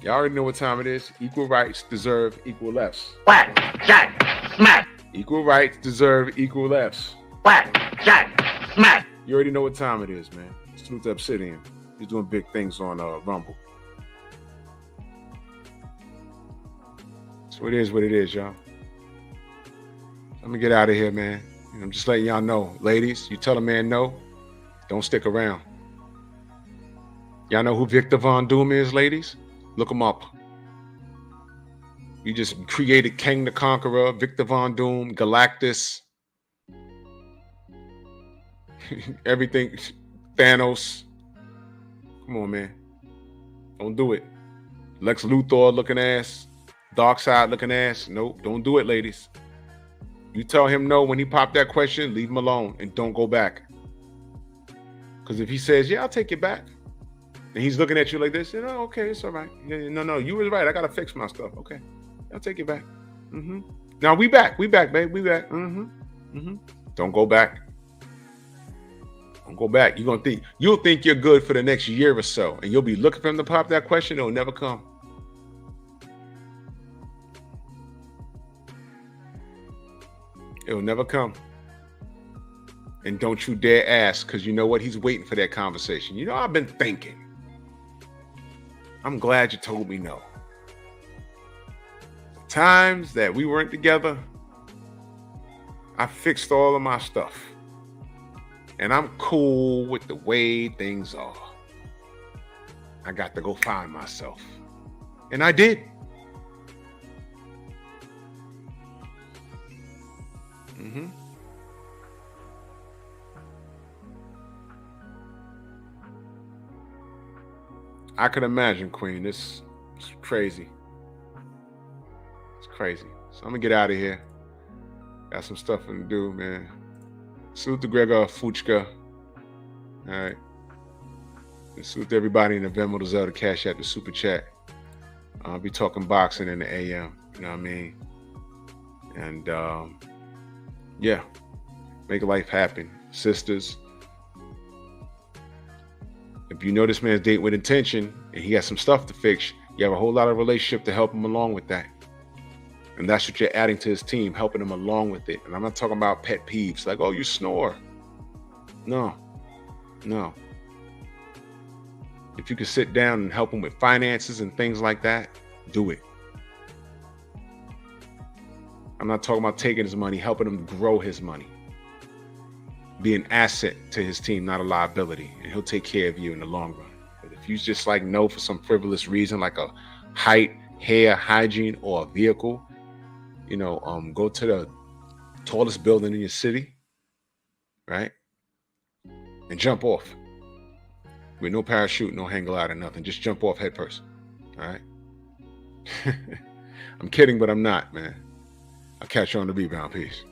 Y'all already know what time it is. Equal rights deserve equal lefts. Whack, jack, smack. Equal rights deserve equal lefts. Whack, jack, smack. You already know what time it is, man. Salute to Obsidian. He's doing big things on Rumble. So it is what it is, y'all. Let me get out of here, man. I'm just letting y'all know. Ladies, you tell a man no, don't stick around. Y'all know who Victor Von Doom is, ladies? Look him up. You just created Kang the Conqueror, Victor Von Doom, Galactus, everything, Thanos. Come on, man. Don't do it. Lex Luthor looking ass, Darkseid looking ass. Nope, don't do it, ladies. You tell him no when he popped that question, leave him alone and don't go back. Because if he says, yeah, I'll take you back, and he's looking at you like this, okay, it's all right. Yeah, no, you was right. I got to fix my stuff. Okay, I'll take you back. Now we back, babe. We back. Don't go back. Don't go back. You'll think you're good for the next year or so, and you'll be looking for him to pop that question. It'll never come. It'll never come. And don't you dare ask, because you know what? He's waiting for that conversation. I've been thinking. I'm glad you told me no. The times that we weren't together, I fixed all of my stuff. And I'm cool with the way things are. I got to go find myself. And I did. I can imagine, Queen. It's crazy. It's crazy. So I'm gonna get out of here. Got some stuff to do, man. Salute to Gregor Fuchka. All right. And salute to everybody in the Venmo, the Zelda, Cash App, the Super Chat. I'll be talking boxing in the AM. You know what I mean? And yeah, make life happen, sisters. If you know this man's dating with intention and he has some stuff to fix, you have a whole lot of relationship to help him along with that. And that's what you're adding to his team, helping him along with it. And I'm not talking about pet peeves like, oh, you snore. No. If you can sit down and help him with finances and things like that, do it. I'm not talking about taking his money, helping him grow his money. Be an asset to his team, not a liability, and he'll take care of you in the long run. But if you just like no for some frivolous reason, like a height, hair, hygiene, or a vehicle, go to the tallest building in your city, right? And jump off with no parachute, no hang glider, nothing. Just jump off head first. All right. I'm kidding, but I'm not, man. I'll catch you on the rebound. Peace.